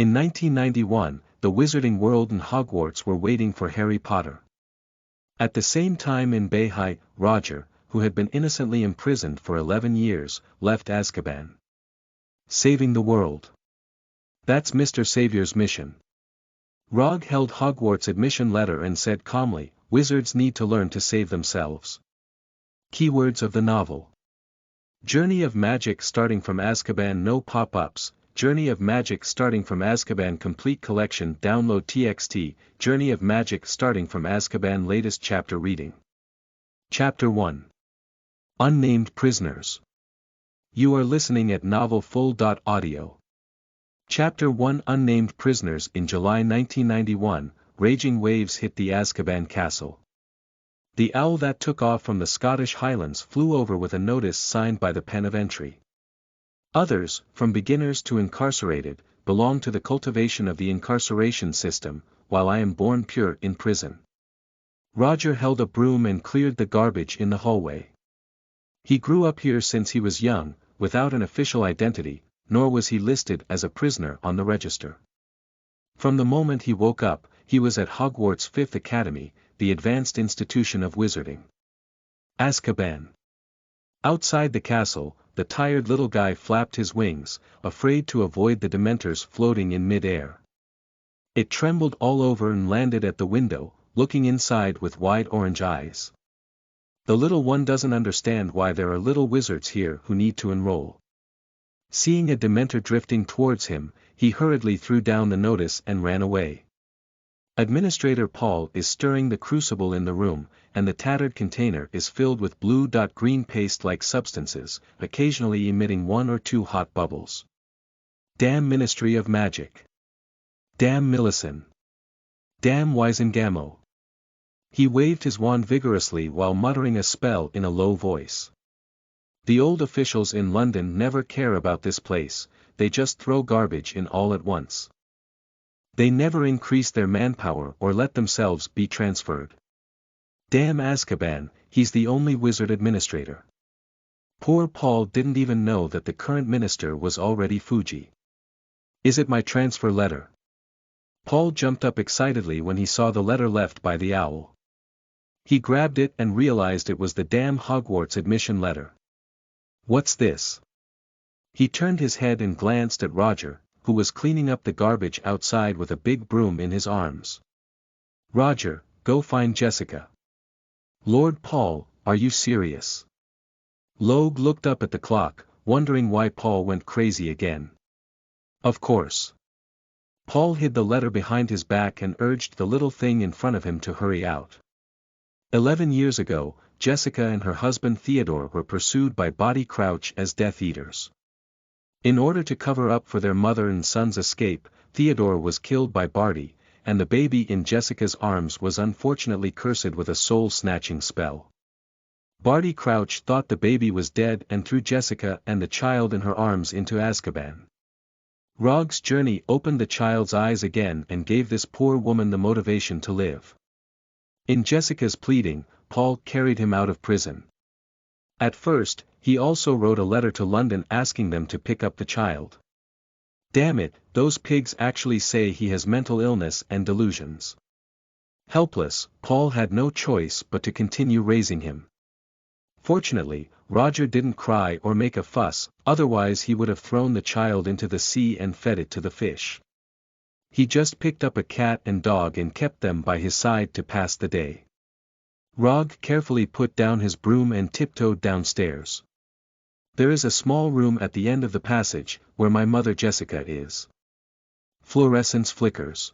In 1991, the Wizarding World and Hogwarts were waiting for Harry Potter. At the same time in Beihai, Rogge, who had been innocently imprisoned for 11 years, left Azkaban. Saving the world. That's Mr. Savior's mission. Rogge held Hogwarts' admission letter and said calmly, "Wizards need to learn to save themselves." Keywords of the novel. Journey of Magic starting from Azkaban. No pop-ups. Journey of Magic starting from Azkaban complete collection. Download TXT. Journey of Magic starting from Azkaban latest chapter reading. Chapter 1. Unnamed Prisoners. You are listening at novelfull.audio. Chapter 1. Unnamed Prisoners. In July 1991, raging waves hit the Azkaban castle. The owl that took off from the Scottish Highlands flew over with a notice signed by the pen of entry. Others, from beginners to incarcerated, belong to the cultivation of the incarceration system, while I am born pure in prison. Rogge held a broom and cleared the garbage in the hallway. He grew up here since he was young, without an official identity, nor was he listed as a prisoner on the register. From the moment he woke up, he was at Hogwarts' Fifth Academy, the advanced institution of wizarding. Azkaban. Outside the castle, the tired little guy flapped his wings, afraid to avoid the Dementors floating in mid-air. It trembled all over and landed at the window, looking inside with wide orange eyes. The little one doesn't understand why there are little wizards here who need to enroll. Seeing a Dementor drifting towards him, he hurriedly threw down the notice and ran away. Administrator Paul is stirring the crucible in the room, and the tattered container is filled with blue-green paste-like substances, occasionally emitting 1 or 2 hot bubbles. Damn Ministry of Magic. Damn Millicent. Damn Wisengamot. He waved his wand vigorously while muttering a spell in a low voice. The old officials in London never care about this place, they just throw garbage in all at once. They never increase their manpower or let themselves be transferred. Damn Azkaban, he's the only wizard administrator. Poor Paul didn't even know that the current minister was already Fuji. Is it my transfer letter? Paul jumped up excitedly when he saw the letter left by the owl. He grabbed it and realized it was the damn Hogwarts admission letter. What's this? He turned his head and glanced at Rogge, who was cleaning up the garbage outside with a big broom in his arms. Rogge, go find Jessica. Lord Paul, are you serious? Logue looked up at the clock, wondering why Paul went crazy again. Of course. Paul hid the letter behind his back and urged the little thing in front of him to hurry out. 11 years ago, Jessica and her husband Theodore were pursued by Body Crouch as Death Eaters. In order to cover up for their mother and son's escape, Theodore was killed by Barty, and the baby in Jessica's arms was unfortunately cursed with a soul-snatching spell. Barty Crouch thought the baby was dead and threw Jessica and the child in her arms into Azkaban. Rogge's journey opened the child's eyes again and gave this poor woman the motivation to live. In Jessica's pleading, Paul carried him out of prison. At first, he also wrote a letter to London asking them to pick up the child. Damn it, those pigs actually say he has mental illness and delusions. Helpless, Paul had no choice but to continue raising him. Fortunately, Rogge didn't cry or make a fuss, otherwise he would have thrown the child into the sea and fed it to the fish. He just picked up a cat and dog and kept them by his side to pass the day. Rogge carefully put down his broom and tiptoed downstairs. There is a small room at the end of the passage, where my mother Jessica is. Fluorescence flickers.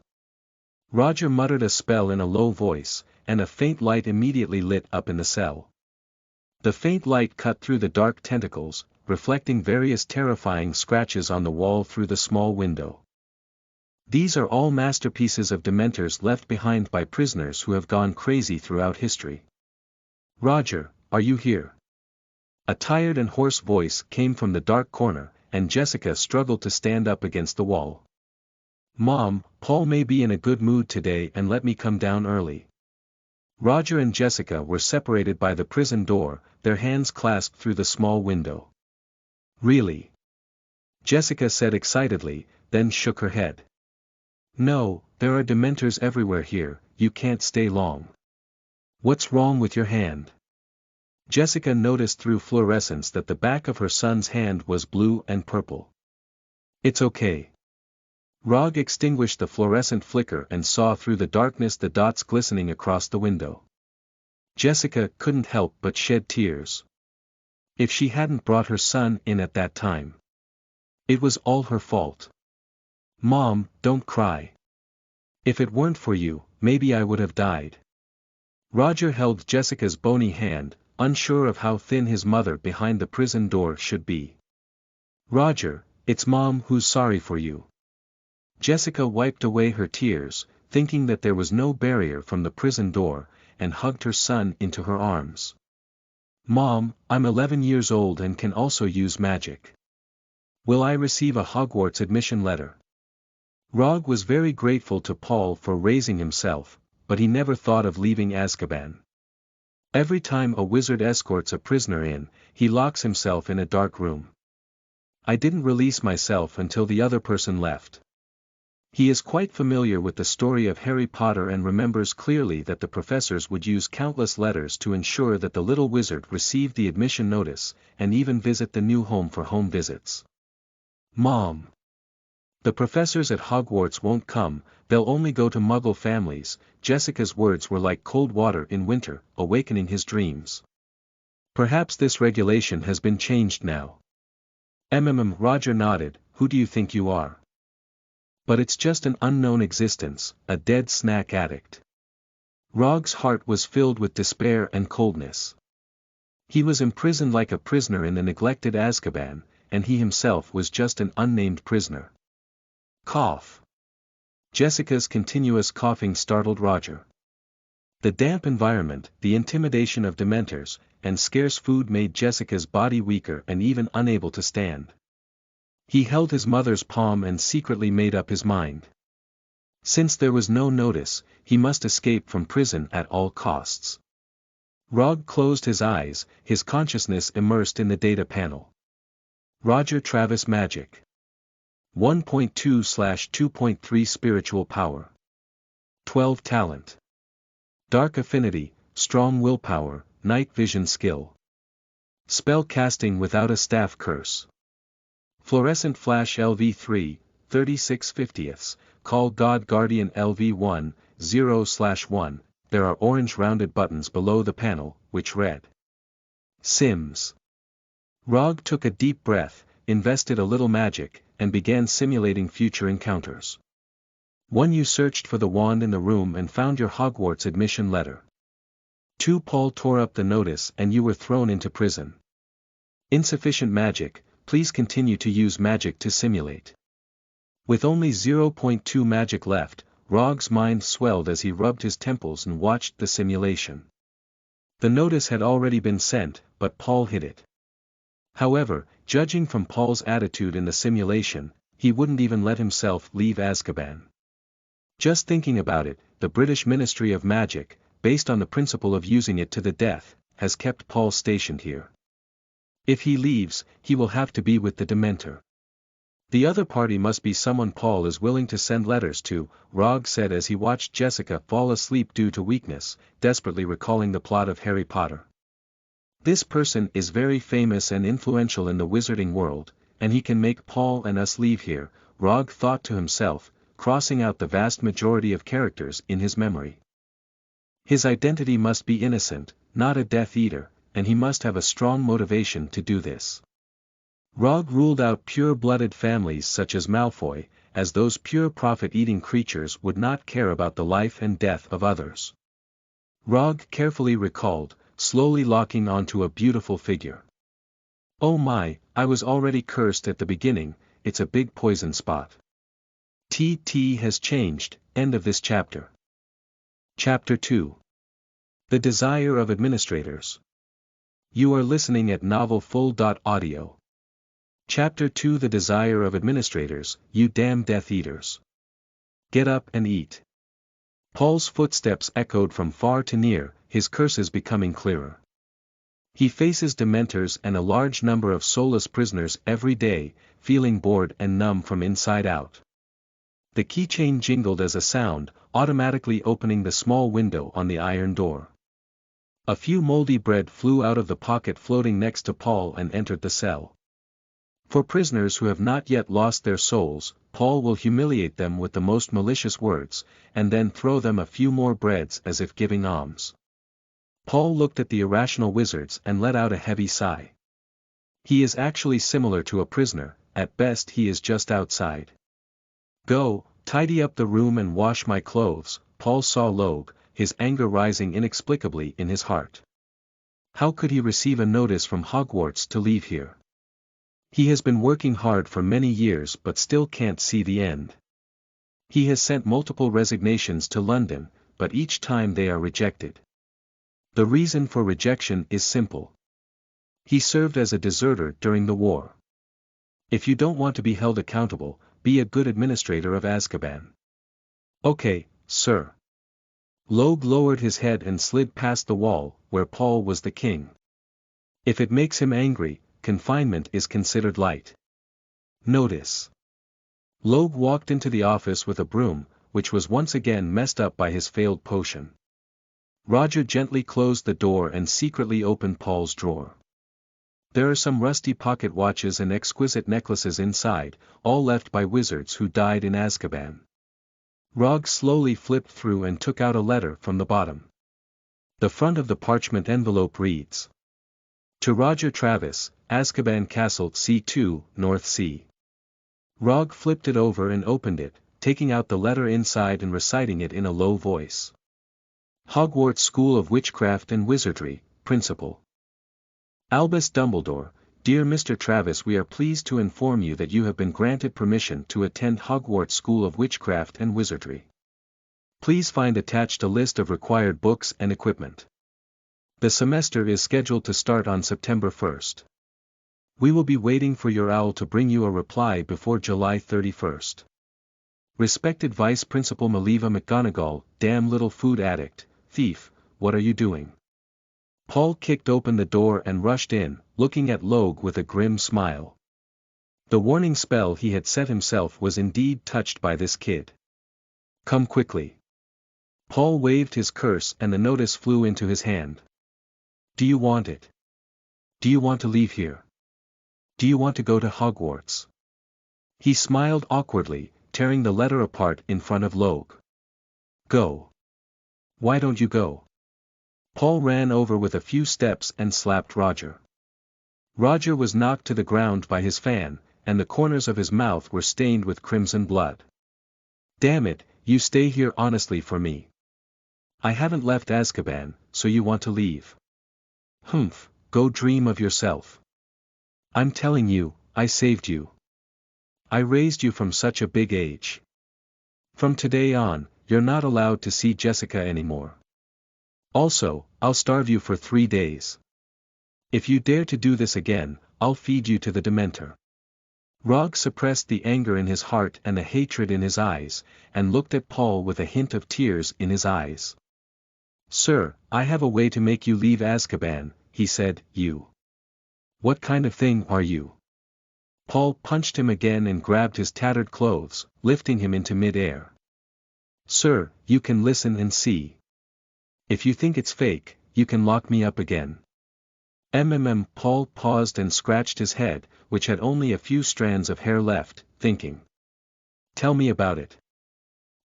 Rogge muttered a spell in a low voice, and a faint light immediately lit up in the cell. The faint light cut through the dark tentacles, reflecting various terrifying scratches on the wall through the small window. These are all masterpieces of Dementors left behind by prisoners who have gone crazy throughout history. Rogge, are you here? A tired and hoarse voice came from the dark corner, and Jessica struggled to stand up against the wall. Mom, Paul may be in a good mood today and let me come down early. Rogge and Jessica were separated by the prison door, their hands clasped through the small window. Really? Jessica said excitedly, then shook her head. No, there are dementors everywhere here, you can't stay long. What's wrong with your hand? Jessica noticed through fluorescence that the back of her son's hand was blue and purple. It's okay. Rogge extinguished the fluorescent flicker and saw through the darkness the dots glistening across the window. Jessica couldn't help but shed tears. If she hadn't brought her son in at that time. It was all her fault. Mom, don't cry. If it weren't for you, maybe I would have died. Roger held Jessica's bony hand, unsure of how thin his mother behind the prison door should be. Roger, it's Mom who's sorry for you. Jessica wiped away her tears, thinking that there was no barrier from the prison door, and hugged her son into her arms. Mom, I'm 11 years old and can also use magic. Will I receive a Hogwarts admission letter? Rogge was very grateful to Paul for raising himself, but he never thought of leaving Azkaban. Every time a wizard escorts a prisoner in, he locks himself in a dark room. I didn't release myself until the other person left. He is quite familiar with the story of Harry Potter and remembers clearly that the professors would use countless letters to ensure that the little wizard received the admission notice, and even visit the new home for home visits. Mom. The professors at Hogwarts won't come, they'll only go to Muggle families. Jessica's words were like cold water in winter, awakening his dreams. Perhaps this regulation has been changed now. Roger nodded, who do you think you are? But it's just an unknown existence, a dead snack addict. Rogge's heart was filled with despair and coldness. He was imprisoned like a prisoner in the neglected Azkaban, and he himself was just an unnamed prisoner. Cough. Jessica's continuous coughing startled Roger. The damp environment, the intimidation of dementors, and scarce food made Jessica's body weaker and even unable to stand. He held his mother's palm and secretly made up his mind. Since there was no notice, he must escape from prison at all costs. Rogge closed his eyes, his consciousness immersed in the data panel. Roger Travis Magic. 1.2/2.3 Spiritual Power. 12 Talent. Dark Affinity, Strong Willpower, Night Vision Skill. Spell Casting without a Staff Curse. Fluorescent Flash LV3, 36/50ths, Call God Guardian LV1, 0/1, there are orange rounded buttons below the panel, which read. Sims. Rogge took a deep breath, invested a little magic, and began simulating future encounters. 1. You searched for the wand in the room and found your Hogwarts admission letter. 2. Paul tore up the notice and you were thrown into prison. Insufficient magic, please continue to use magic to simulate. With only 0.2 magic left, Rogge's mind swelled as he rubbed his temples and watched the simulation. The notice had already been sent, but Paul hid it. However, judging from Paul's attitude in the simulation, he wouldn't even let himself leave Azkaban. Just thinking about it, the British Ministry of Magic, based on the principle of using it to the death, has kept Paul stationed here. If he leaves, he will have to be with the Dementor. The other party must be someone Paul is willing to send letters to, Rogge said as he watched Jessica fall asleep due to weakness, desperately recalling the plot of Harry Potter. This person is very famous and influential in the wizarding world, and he can make Paul and us leave here, Rogge thought to himself, crossing out the vast majority of characters in his memory. His identity must be innocent, not a Death Eater, and he must have a strong motivation to do this. Rogge ruled out pure-blooded families such as Malfoy, as those pure profit-eating creatures would not care about the life and death of others. Rogge carefully recalled, slowly locking onto a beautiful figure. Oh my, I was already cursed at the beginning, it's a big poison spot. TT has changed, end of this chapter. Chapter 2. The Desire of Administrators. You are listening at novelfull.audio. Chapter 2. The Desire of Administrators, you damn Death Eaters. Get up and eat. Paul's footsteps echoed from far to near, his curses becoming clearer. He faces dementors and a large number of soulless prisoners every day, feeling bored and numb from inside out. The keychain jingled as a sound, automatically opening the small window on the iron door. A few moldy bread flew out of the pocket floating next to Paul and entered the cell. For prisoners who have not yet lost their souls, Paul will humiliate them with the most malicious words, and then throw them a few more breads as if giving alms. Paul looked at the irrational wizards and let out a heavy sigh. He is actually similar to a prisoner, at best he is just outside. Go, tidy up the room and wash my clothes, Paul saw Rogge, his anger rising inexplicably in his heart. How could he receive a notice from Hogwarts to leave here? He has been working hard for many years but still can't see the end. He has sent multiple resignations to London, but each time they are rejected. The reason for rejection is simple. He served as a deserter during the war. If you don't want to be held accountable, be a good administrator of Azkaban. Okay, sir. Rogge lowered his head and slid past the wall, where Paul was the king. If it makes him angry, confinement is considered light. Notice. Rogge walked into the office with a broom, which was once again messed up by his failed potion. Rogge gently closed the door and secretly opened Paul's drawer. There are some rusty pocket watches and exquisite necklaces inside, all left by wizards who died in Azkaban. Rogge slowly flipped through and took out a letter from the bottom. The front of the parchment envelope reads: To Roger Travis, Azkaban Castle C2, North Sea. Rogge flipped it over and opened it, taking out the letter inside and reciting it in a low voice. Hogwarts School of Witchcraft and Wizardry, Principal. Albus Dumbledore, Dear Mr. Travis, we are pleased to inform you that you have been granted permission to attend Hogwarts School of Witchcraft and Wizardry. Please find attached a list of required books and equipment. The semester is scheduled to start on September 1st. We will be waiting for your owl to bring you a reply before July 31st. Respected Vice Principal Maliva McGonagall, damn little food addict, thief, what are you doing? Paul kicked open the door and rushed in, looking at Rogge with a grim smile. The warning spell he had set himself was indeed touched by this kid. Come quickly. Paul waved his curse and the notice flew into his hand. Do you want it? Do you want to leave here? Do you want to go to Hogwarts? He smiled awkwardly, tearing the letter apart in front of Rogge. Go. Why don't you go? Paul ran over with a few steps and slapped Rogge. Rogge was knocked to the ground by his fan, and the corners of his mouth were stained with crimson blood. Damn it, you stay here honestly for me. I haven't left Azkaban, so you want to leave. Humph, go dream of yourself. I'm telling you, I saved you. I raised you from such a big age. From today on, you're not allowed to see Jessica anymore. Also, I'll starve you for 3 days. If you dare to do this again, I'll feed you to the Dementor. Rogge suppressed the anger in his heart and the hatred in his eyes, and looked at Paul with a hint of tears in his eyes. Sir, I have a way to make you leave Azkaban, he said. You. What kind of thing are you? Paul punched him again and grabbed his tattered clothes, lifting him into mid-air. Sir, you can listen and see. If you think it's fake, you can lock me up again. Paul paused and scratched his head, which had only a few strands of hair left, thinking. Tell me about it.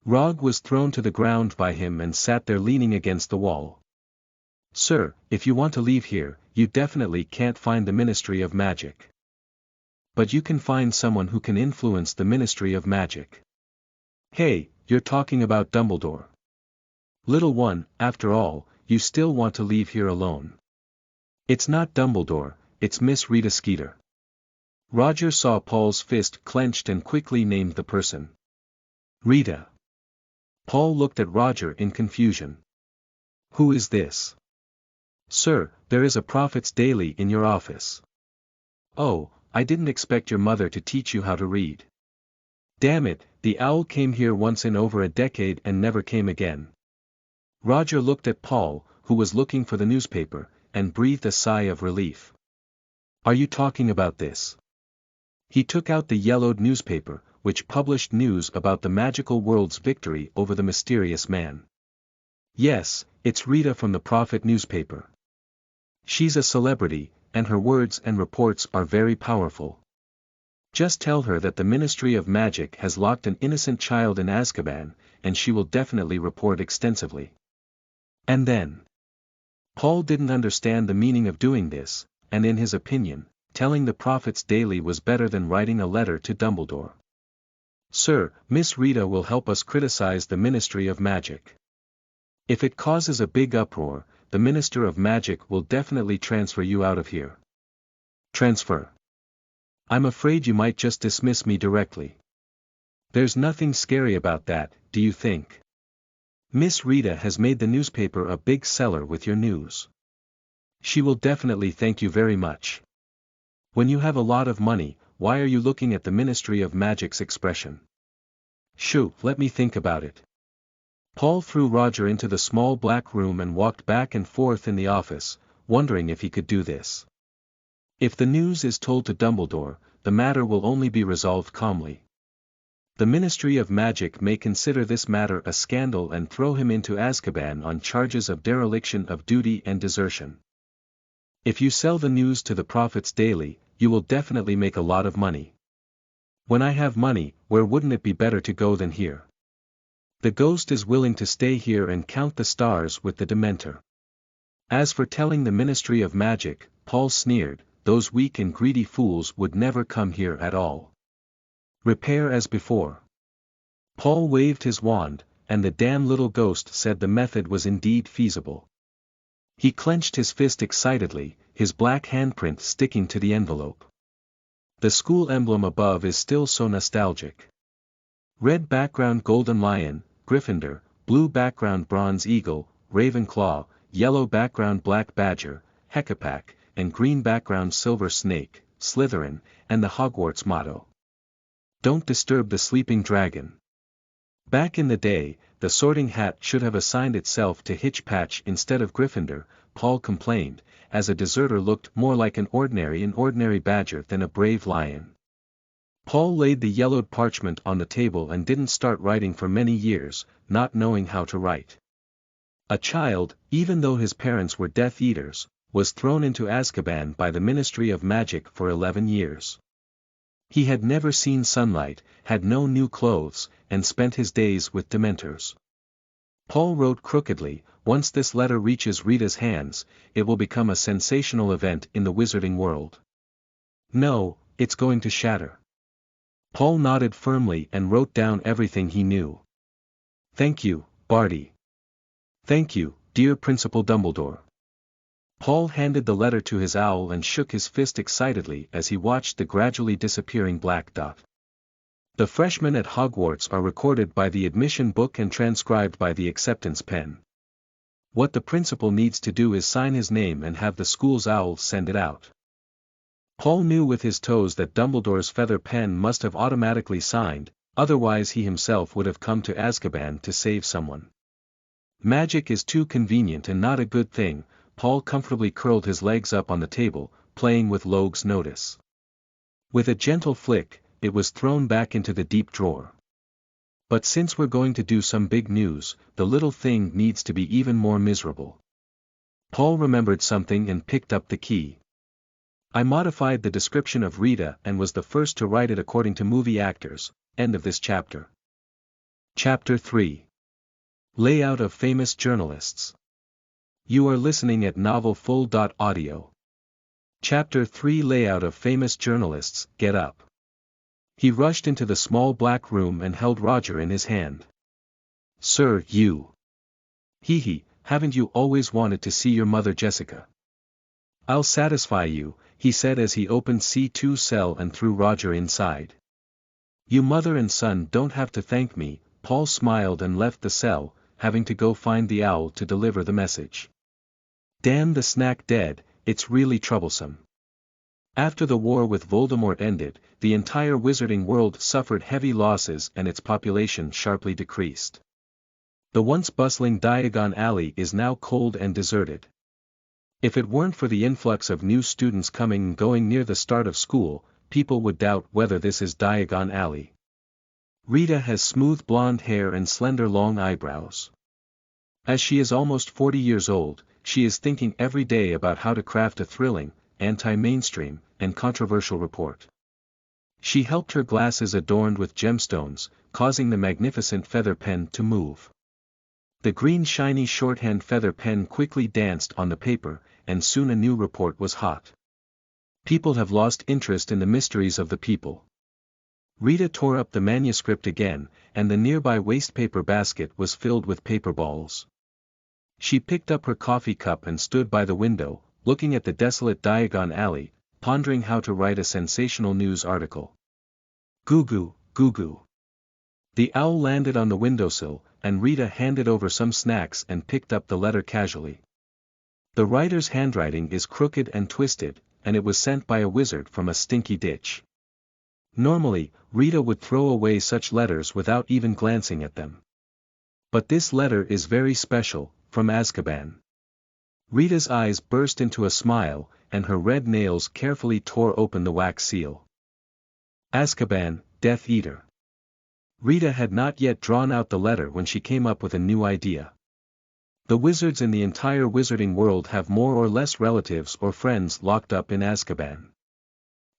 Rogge was thrown to the ground by him and sat there leaning against the wall. Sir, if you want to leave here, you definitely can't find the Ministry of Magic. But you can find someone who can influence the Ministry of Magic. Hey, you're talking about Dumbledore. Little one, after all, you still want to leave here alone. It's not Dumbledore, it's Miss Rita Skeeter. Rogge saw Paul's fist clenched and quickly named the person. Rita. Paul looked at Rogge in confusion. Who is this? Sir, there is a Prophet's Daily in your office. Oh, I didn't expect your mother to teach you how to read. Damn it, the owl came here once in over a decade and never came again. Rogge looked at Paul, who was looking for the newspaper, and breathed a sigh of relief. Are you talking about this? He took out the yellowed newspaper, which published news about the magical world's victory over the mysterious man. Yes, it's Rita from the Prophet newspaper. She's a celebrity, and her words and reports are very powerful. Just tell her that the Ministry of Magic has locked an innocent child in Azkaban, and she will definitely report extensively. And then. Paul didn't understand the meaning of doing this, and in his opinion, telling the Prophets daily was better than writing a letter to Dumbledore. Sir, Miss Rita will help us criticize the Ministry of Magic. If it causes a big uproar, the Minister of Magic will definitely transfer you out of here. Transfer. I'm afraid you might just dismiss me directly. There's nothing scary about that, do you think? Miss Rita has made the newspaper a big seller with your news. She will definitely thank you very much. When you have a lot of money, why are you looking at the Ministry of Magic's expression? Shoo, let me think about it. Paul threw Roger into the small black room and walked back and forth in the office, wondering if he could do this. If the news is told to Dumbledore, the matter will only be resolved calmly. The Ministry of Magic may consider this matter a scandal and throw him into Azkaban on charges of dereliction of duty and desertion. If you sell the news to the Prophets daily, you will definitely make a lot of money. When I have money, where wouldn't it be better to go than here? The ghost is willing to stay here and count the stars with the Dementor. As for telling the Ministry of Magic, Paul sneered, those weak and greedy fools would never come here at all. Repair as before. Paul waved his wand, and the damn little ghost said the method was indeed feasible. He clenched his fist excitedly, his black handprint sticking to the envelope. The school emblem above is still so nostalgic. Red background golden lion, Gryffindor, blue background bronze eagle, Ravenclaw, yellow background black badger, Hecapac, and green background silver snake, Slytherin, and the Hogwarts motto. Don't disturb the sleeping dragon. Back in the day, the Sorting Hat should have assigned itself to Hitchpatch instead of Gryffindor, Paul complained, as a deserter looked more like an ordinary badger than a brave lion. Paul laid the yellowed parchment on the table and didn't start writing for many years, not knowing how to write. A child, even though his parents were Death Eaters, was thrown into Azkaban by the Ministry of Magic for 11 years. He had never seen sunlight, had no new clothes, and spent his days with Dementors. Paul wrote crookedly, once this letter reaches Rita's hands, it will become a sensational event in the wizarding world. No, it's going to shatter. Paul nodded firmly and wrote down everything he knew. Thank you, Barty. Thank you, dear Principal Dumbledore. Paul handed the letter to his owl and shook his fist excitedly as he watched the gradually disappearing black dot. The freshmen at Hogwarts are recorded by the admission book and transcribed by the acceptance pen. What the principal needs to do is sign his name and have the school's owl send it out. Paul knew with his toes that Dumbledore's feather pen must have automatically signed, otherwise he himself would have come to Azkaban to save someone. Magic is too convenient and not a good thing. Paul comfortably curled his legs up on the table, playing with Logue's notice. With a gentle flick, it was thrown back into the deep drawer. But since we're going to do some big news, the little thing needs to be even more miserable. Paul remembered something and picked up the key. I modified the description of Rita and was the first to write it according to movie actors. End of this chapter. Chapter 3. Layout of famous journalists. You are listening at novelfull.audio. Chapter 3. Layout of famous journalists. Get up. He rushed into the small black room and held Roger in his hand. Sir, you. Hee, haven't you always wanted to see your mother Jessica? I'll satisfy you, he said as he opened C2's cell and threw Roger inside. You mother and son don't have to thank me. Paul smiled and left the cell, having to go find the owl to deliver the message. Damn the snack dead, it's really troublesome. After the war with Voldemort ended, the entire wizarding world suffered heavy losses and its population sharply decreased. The once bustling Diagon Alley is now cold and deserted. If it weren't for the influx of new students coming and going near the start of school, people would doubt whether this is Diagon Alley. Rita has smooth blonde hair and slender long eyebrows. As she is almost 40 years old, she is thinking every day about how to craft a thrilling, anti-mainstream, and controversial report. She helped her glasses adorned with gemstones, causing the magnificent feather pen to move. The green shiny shorthand feather pen quickly danced on the paper, and soon a new report was hot. People have lost interest in the mysteries of the people. Rita tore up the manuscript again, and the nearby wastepaper basket was filled with paper balls. She picked up her coffee cup and stood by the window, looking at the desolate Diagon Alley, pondering how to write a sensational news article. Goo-goo, goo-goo. The owl landed on the windowsill, and Rita handed over some snacks and picked up the letter casually. The writer's handwriting is crooked and twisted, and it was sent by a wizard from a stinky ditch. Normally, Rita would throw away such letters without even glancing at them. But this letter is very special, from Azkaban. Rita's eyes burst into a smile, and her red nails carefully tore open the wax seal. Azkaban, Death Eater. Rita had not yet drawn out the letter when she came up with a new idea. The wizards in the entire wizarding world have more or less relatives or friends locked up in Azkaban.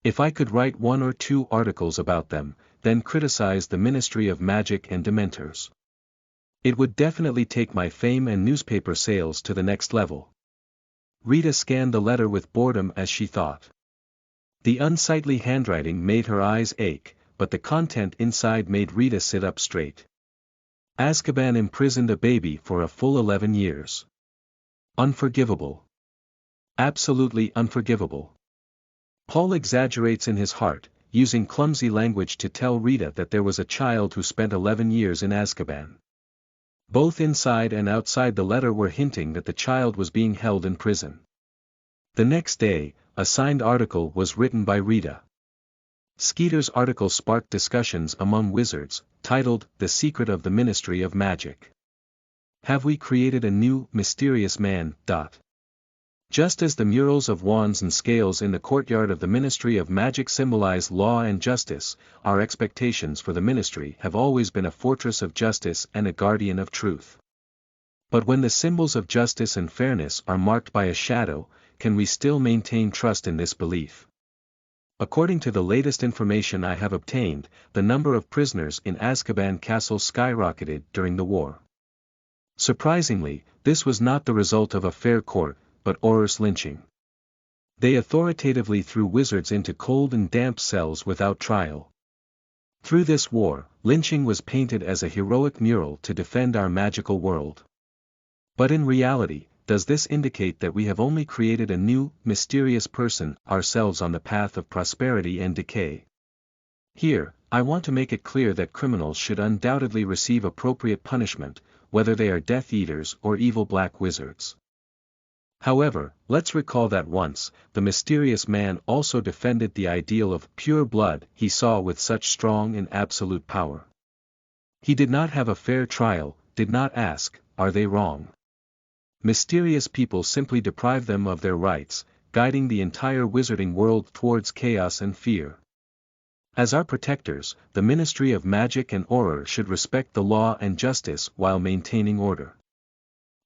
If I could write 1 or 2 articles about them, then criticize the Ministry of Magic and Dementors, it would definitely take my fame and newspaper sales to the next level. Rita scanned the letter with boredom as she thought. The unsightly handwriting made her eyes ache, but the content inside made Rita sit up straight. Azkaban imprisoned a baby for a full 11 years. Unforgivable. Absolutely unforgivable. Paul exaggerates in his heart, using clumsy language to tell Rita that there was a child who spent 11 years in Azkaban. Both inside and outside the letter were hinting that the child was being held in prison. The next day, a signed article was written by Rita. Skeeter's article sparked discussions among wizards, titled The Secret of the Ministry of Magic. Have we created a new, mysterious man? Just as the murals of wands and scales in the courtyard of the Ministry of Magic symbolize law and justice, our expectations for the ministry have always been a fortress of justice and a guardian of truth. But when the symbols of justice and fairness are marked by a shadow, can we still maintain trust in this belief? According to the latest information I have obtained, the number of prisoners in Azkaban Castle skyrocketed during the war. Surprisingly, this was not the result of a fair court, but Auror's lynching. They authoritatively threw wizards into cold and damp cells without trial. Through this war, lynching was painted as a heroic mural to defend our magical world. But in reality, does this indicate that we have only created a new, mysterious person, ourselves on the path of prosperity and decay? Here, I want to make it clear that criminals should undoubtedly receive appropriate punishment, whether they are Death Eaters or evil black wizards. However, let's recall that once, the mysterious man also defended the ideal of pure blood he saw with such strong and absolute power. He did not have a fair trial, did not ask, are they wrong? Mysterious people simply deprive them of their rights, guiding the entire wizarding world towards chaos and fear. As our protectors, the Ministry of Magic and Auror should respect the law and justice while maintaining order.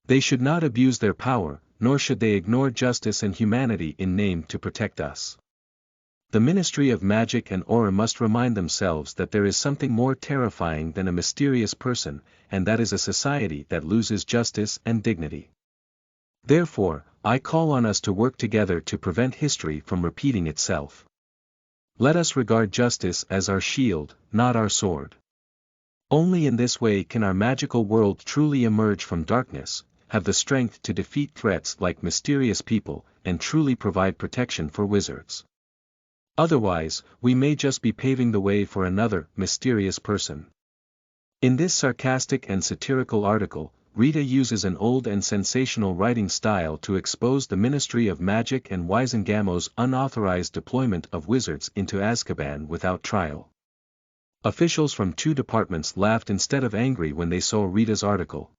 They should not abuse their power, nor should they ignore justice and humanity in name to protect us. The Ministry of Magic and Auror must remind themselves that there is something more terrifying than a mysterious person, and that is a society that loses justice and dignity. Therefore, I call on us to work together to prevent history from repeating itself. Let us regard justice as our shield, not our sword. Only in this way can our magical world truly emerge from darkness, have the strength to defeat threats like mysterious people, and truly provide protection for wizards. Otherwise, we may just be paving the way for another, mysterious person. In this sarcastic and satirical article, Rita uses an old and sensational writing style to expose the Ministry of Magic and Wizengamo's unauthorized deployment of wizards into Azkaban without trial. Officials from 2 departments laughed instead of angry when they saw Rita's article.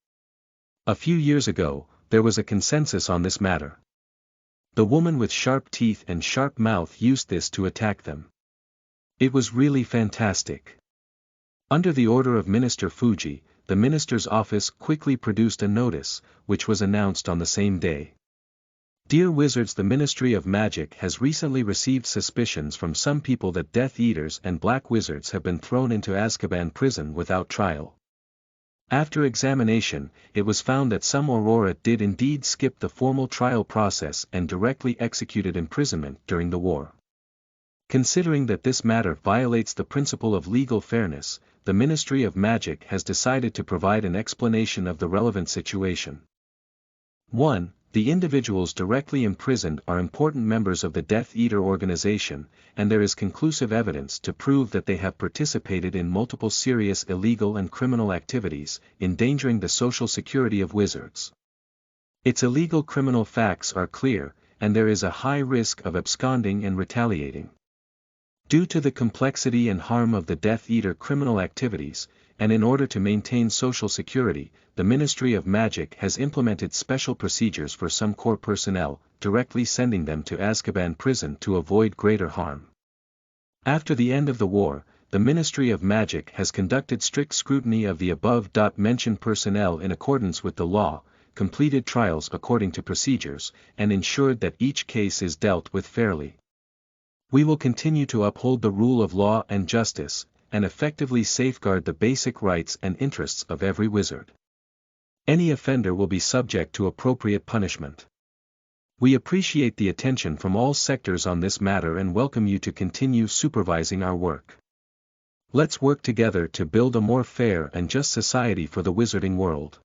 A few years ago, there was a consensus on this matter. The woman with sharp teeth and sharp mouth used this to attack them. It was really fantastic. Under the order of Minister Fuji, the minister's office quickly produced a notice, which was announced on the same day. Dear Wizards, the Ministry of Magic has recently received suspicions from some people that Death Eaters and Black Wizards have been thrown into Azkaban prison without trial. After examination, it was found that some Aurora did indeed skip the formal trial process and directly executed imprisonment during the war. Considering that this matter violates the principle of legal fairness, the Ministry of Magic has decided to provide an explanation of the relevant situation. 1. The individuals directly imprisoned are important members of the Death Eater organization, and there is conclusive evidence to prove that they have participated in multiple serious illegal and criminal activities, endangering the social security of wizards. Its illegal criminal facts are clear, and there is a high risk of absconding and retaliating. Due to the complexity and harm of the Death Eater criminal activities, and in order to maintain social security, the Ministry of Magic has implemented special procedures for some core personnel, directly sending them to Azkaban prison to avoid greater harm. After the end of the war, the Ministry of Magic has conducted strict scrutiny of the above-mentioned personnel in accordance with the law, completed trials according to procedures, and ensured that each case is dealt with fairly. We will continue to uphold the rule of law and justice, and effectively safeguard the basic rights and interests of every wizard. Any offender will be subject to appropriate punishment. We appreciate the attention from all sectors on this matter and welcome you to continue supervising our work. Let's work together to build a more fair and just society for the wizarding world.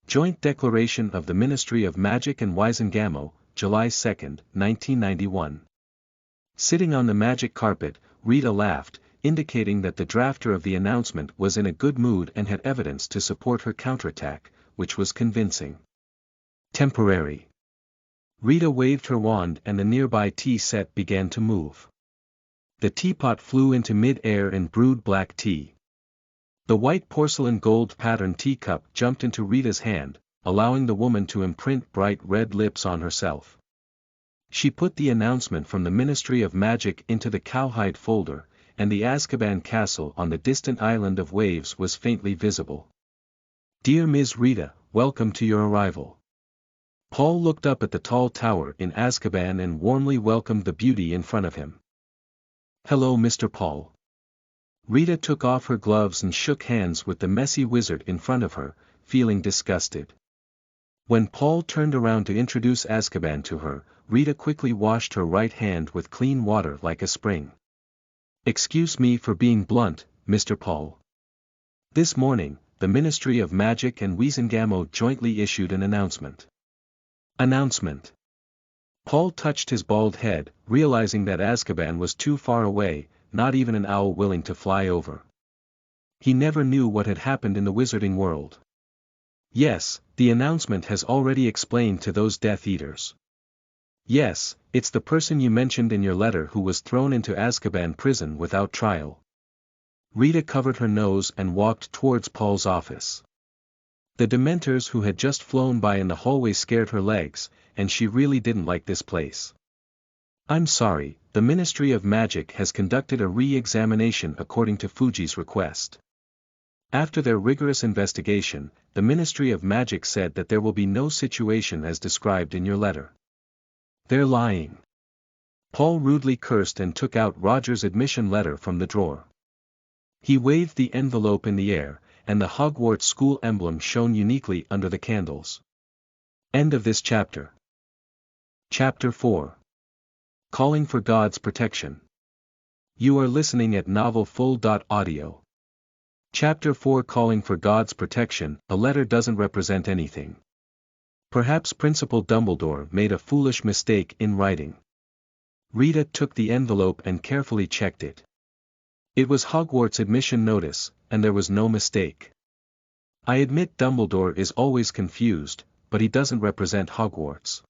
Joint Declaration of the Ministry of Magic and Wisengamo, July 2, 1991. Sitting on the magic carpet, Rita laughed, indicating that the drafter of the announcement was in a good mood and had evidence to support her counterattack, which was convincing. Temporary. Rita waved her wand and the nearby tea set began to move. The teapot flew into mid-air and brewed black tea. The white porcelain gold-patterned teacup jumped into Rita's hand, allowing the woman to imprint bright red lips on herself. She put the announcement from the Ministry of Magic into the cowhide folder, and the Azkaban castle on the distant island of Waves was faintly visible. Dear Ms. Rita, welcome to your arrival. Paul looked up at the tall tower in Azkaban and warmly welcomed the beauty in front of him. Hello, Mr. Paul. Rita took off her gloves and shook hands with the messy wizard in front of her, feeling disgusted. When Paul turned around to introduce Azkaban to her, Rita quickly washed her right hand with clean water like a spring. Excuse me for being blunt, Mr. Paul. This morning, the Ministry of Magic and Wisengamo jointly issued an announcement. Announcement. Paul touched his bald head, realizing that Azkaban was too far away, not even an owl willing to fly over. He never knew what had happened in the wizarding world. Yes, the announcement has already explained to those Death Eaters. Yes, it's the person you mentioned in your letter who was thrown into Azkaban prison without trial. Rita covered her nose and walked towards Paul's office. The Dementors who had just flown by in the hallway scared her legs, and she really didn't like this place. I'm sorry, the Ministry of Magic has conducted a re-examination according to Fuji's request. After their rigorous investigation, the Ministry of Magic said that there will be no situation as described in your letter. They're lying. Paul rudely cursed and took out Roger's admission letter from the drawer. He waved the envelope in the air, and the Hogwarts school emblem shone uniquely under the candles. End of this chapter. Chapter 4. Calling for God's Protection. You are listening at novelfull.audio. Chapter 4. Calling for God's Protection. A letter doesn't represent anything. Perhaps Principal Dumbledore made a foolish mistake in writing. Rita took the envelope and carefully checked it. It was Hogwarts admission notice, and there was no mistake. I admit Dumbledore is always confused, but he doesn't represent Hogwarts.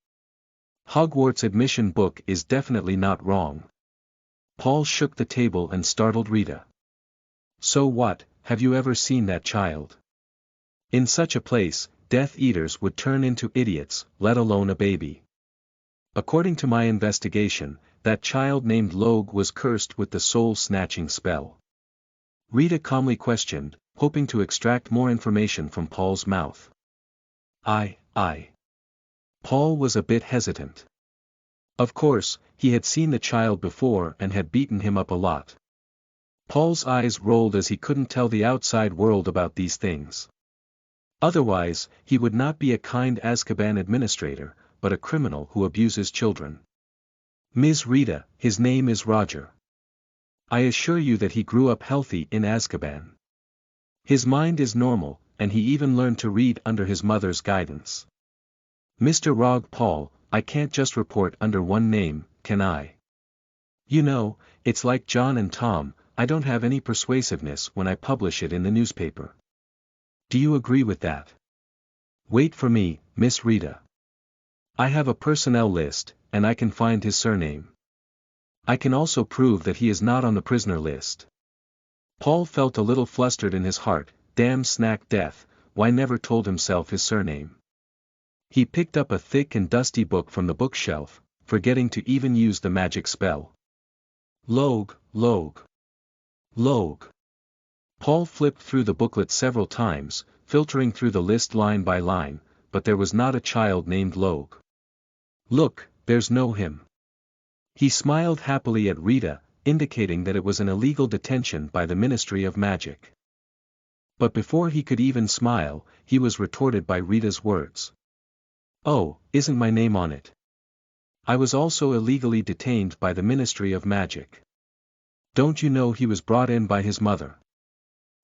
Hogwarts admission book is definitely not wrong. Paul shook the table and startled Rita. So what, have you ever seen that child? In such a place, Death Eaters would turn into idiots, let alone a baby. According to my investigation, that child named Logue was cursed with the soul-snatching spell. Rita calmly questioned, hoping to extract more information from Paul's mouth. I. Paul was a bit hesitant. Of course, he had seen the child before and had beaten him up a lot. Paul's eyes rolled as he couldn't tell the outside world about these things. Otherwise, he would not be a kind Azkaban administrator, but a criminal who abuses children. Ms. Rita, his name is Rogge. I assure you that he grew up healthy in Azkaban. His mind is normal, and he even learned to read under his mother's guidance. Mr. Rogge Paul, I can't just report under one name, can I? You know, it's like John and Tom, I don't have any persuasiveness when I publish it in the newspaper. Do you agree with that? Wait for me, Miss Rita. I have a personnel list, and I can find his surname. I can also prove that he is not on the prisoner list. Paul felt a little flustered in his heart. Damn snack death, why never told himself his surname? He picked up a thick and dusty book from the bookshelf, forgetting to even use the magic spell. Logue. Paul flipped through the booklet several times, filtering through the list line by line, but there was not a child named Logue. Look, there's no him. He smiled happily at Rita, indicating that it was an illegal detention by the Ministry of Magic. But before he could even smile, he was retorted by Rita's words. Oh, isn't my name on it? I was also illegally detained by the Ministry of Magic. Don't you know he was brought in by his mother?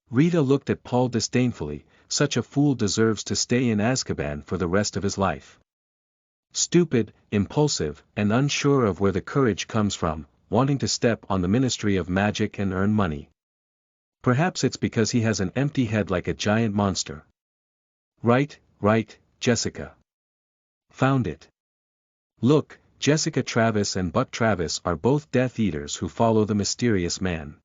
Rita looked at Paul disdainfully. Such a fool deserves to stay in Azkaban for the rest of his life. Stupid, impulsive, and unsure of where the courage comes from, wanting to step on the Ministry of Magic and earn money. Perhaps it's because he has an empty head like a giant monster. Right, Jessica. Found it. Look, Jessica Travis and Buck Travis are both Death Eaters who follow the mysterious man.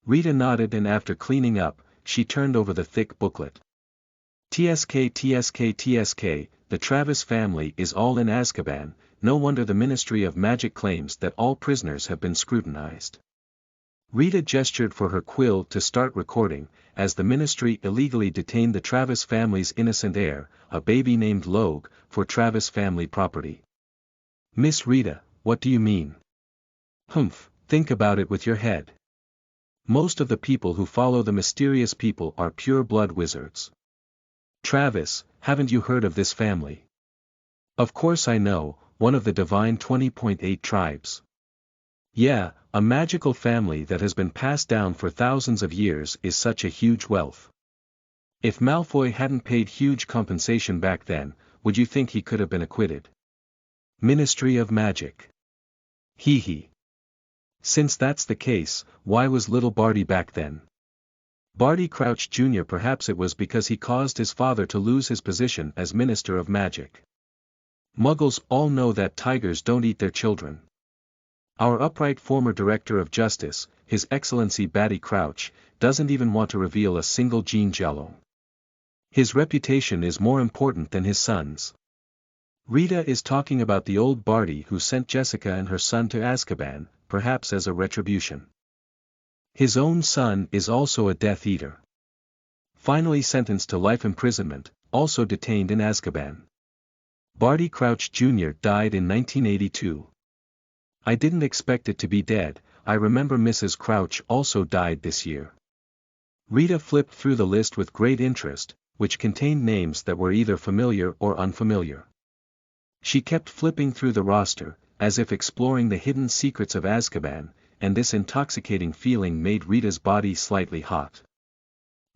Rita nodded, and after cleaning up, she turned over the thick booklet. TSK, the Travis family is all in Azkaban. No wonder the Ministry of Magic claims that all prisoners have been scrutinized. Rita gestured for her quill to start recording, as the ministry illegally detained the Travis family's innocent heir, a baby named Logue, for Travis family property. Miss Rita, what do you mean? Humph, think about it with your head. Most of the people who follow the mysterious people are pure-blood wizards. Travis, haven't you heard of this family? Of course I know, one of the divine 20.8 tribes. Yeah, a magical family that has been passed down for thousands of years is such a huge wealth. If Malfoy hadn't paid huge compensation back then, would you think he could have been acquitted? Ministry of Magic. Hee. Since that's the case, why was little Barty back then? Barty Crouch Jr. Perhaps it was because he caused his father to lose his position as Minister of Magic. Muggles all know that tigers don't eat their children. Our upright former Director of Justice, His Excellency Barty Crouch, doesn't even want to reveal a single gene jello. His reputation is more important than his son's. Rita is talking about the old Barty who sent Jessica and her son to Azkaban, perhaps as a retribution. His own son is also a Death Eater. Finally sentenced to life imprisonment, also detained in Azkaban. Barty Crouch Jr. died in 1982. I didn't expect it to be dead. I remember Mrs. Crouch also died this year. Rita flipped through the list with great interest, which contained names that were either familiar or unfamiliar. She kept flipping through the roster, as if exploring the hidden secrets of Azkaban, and this intoxicating feeling made Rita's body slightly hot.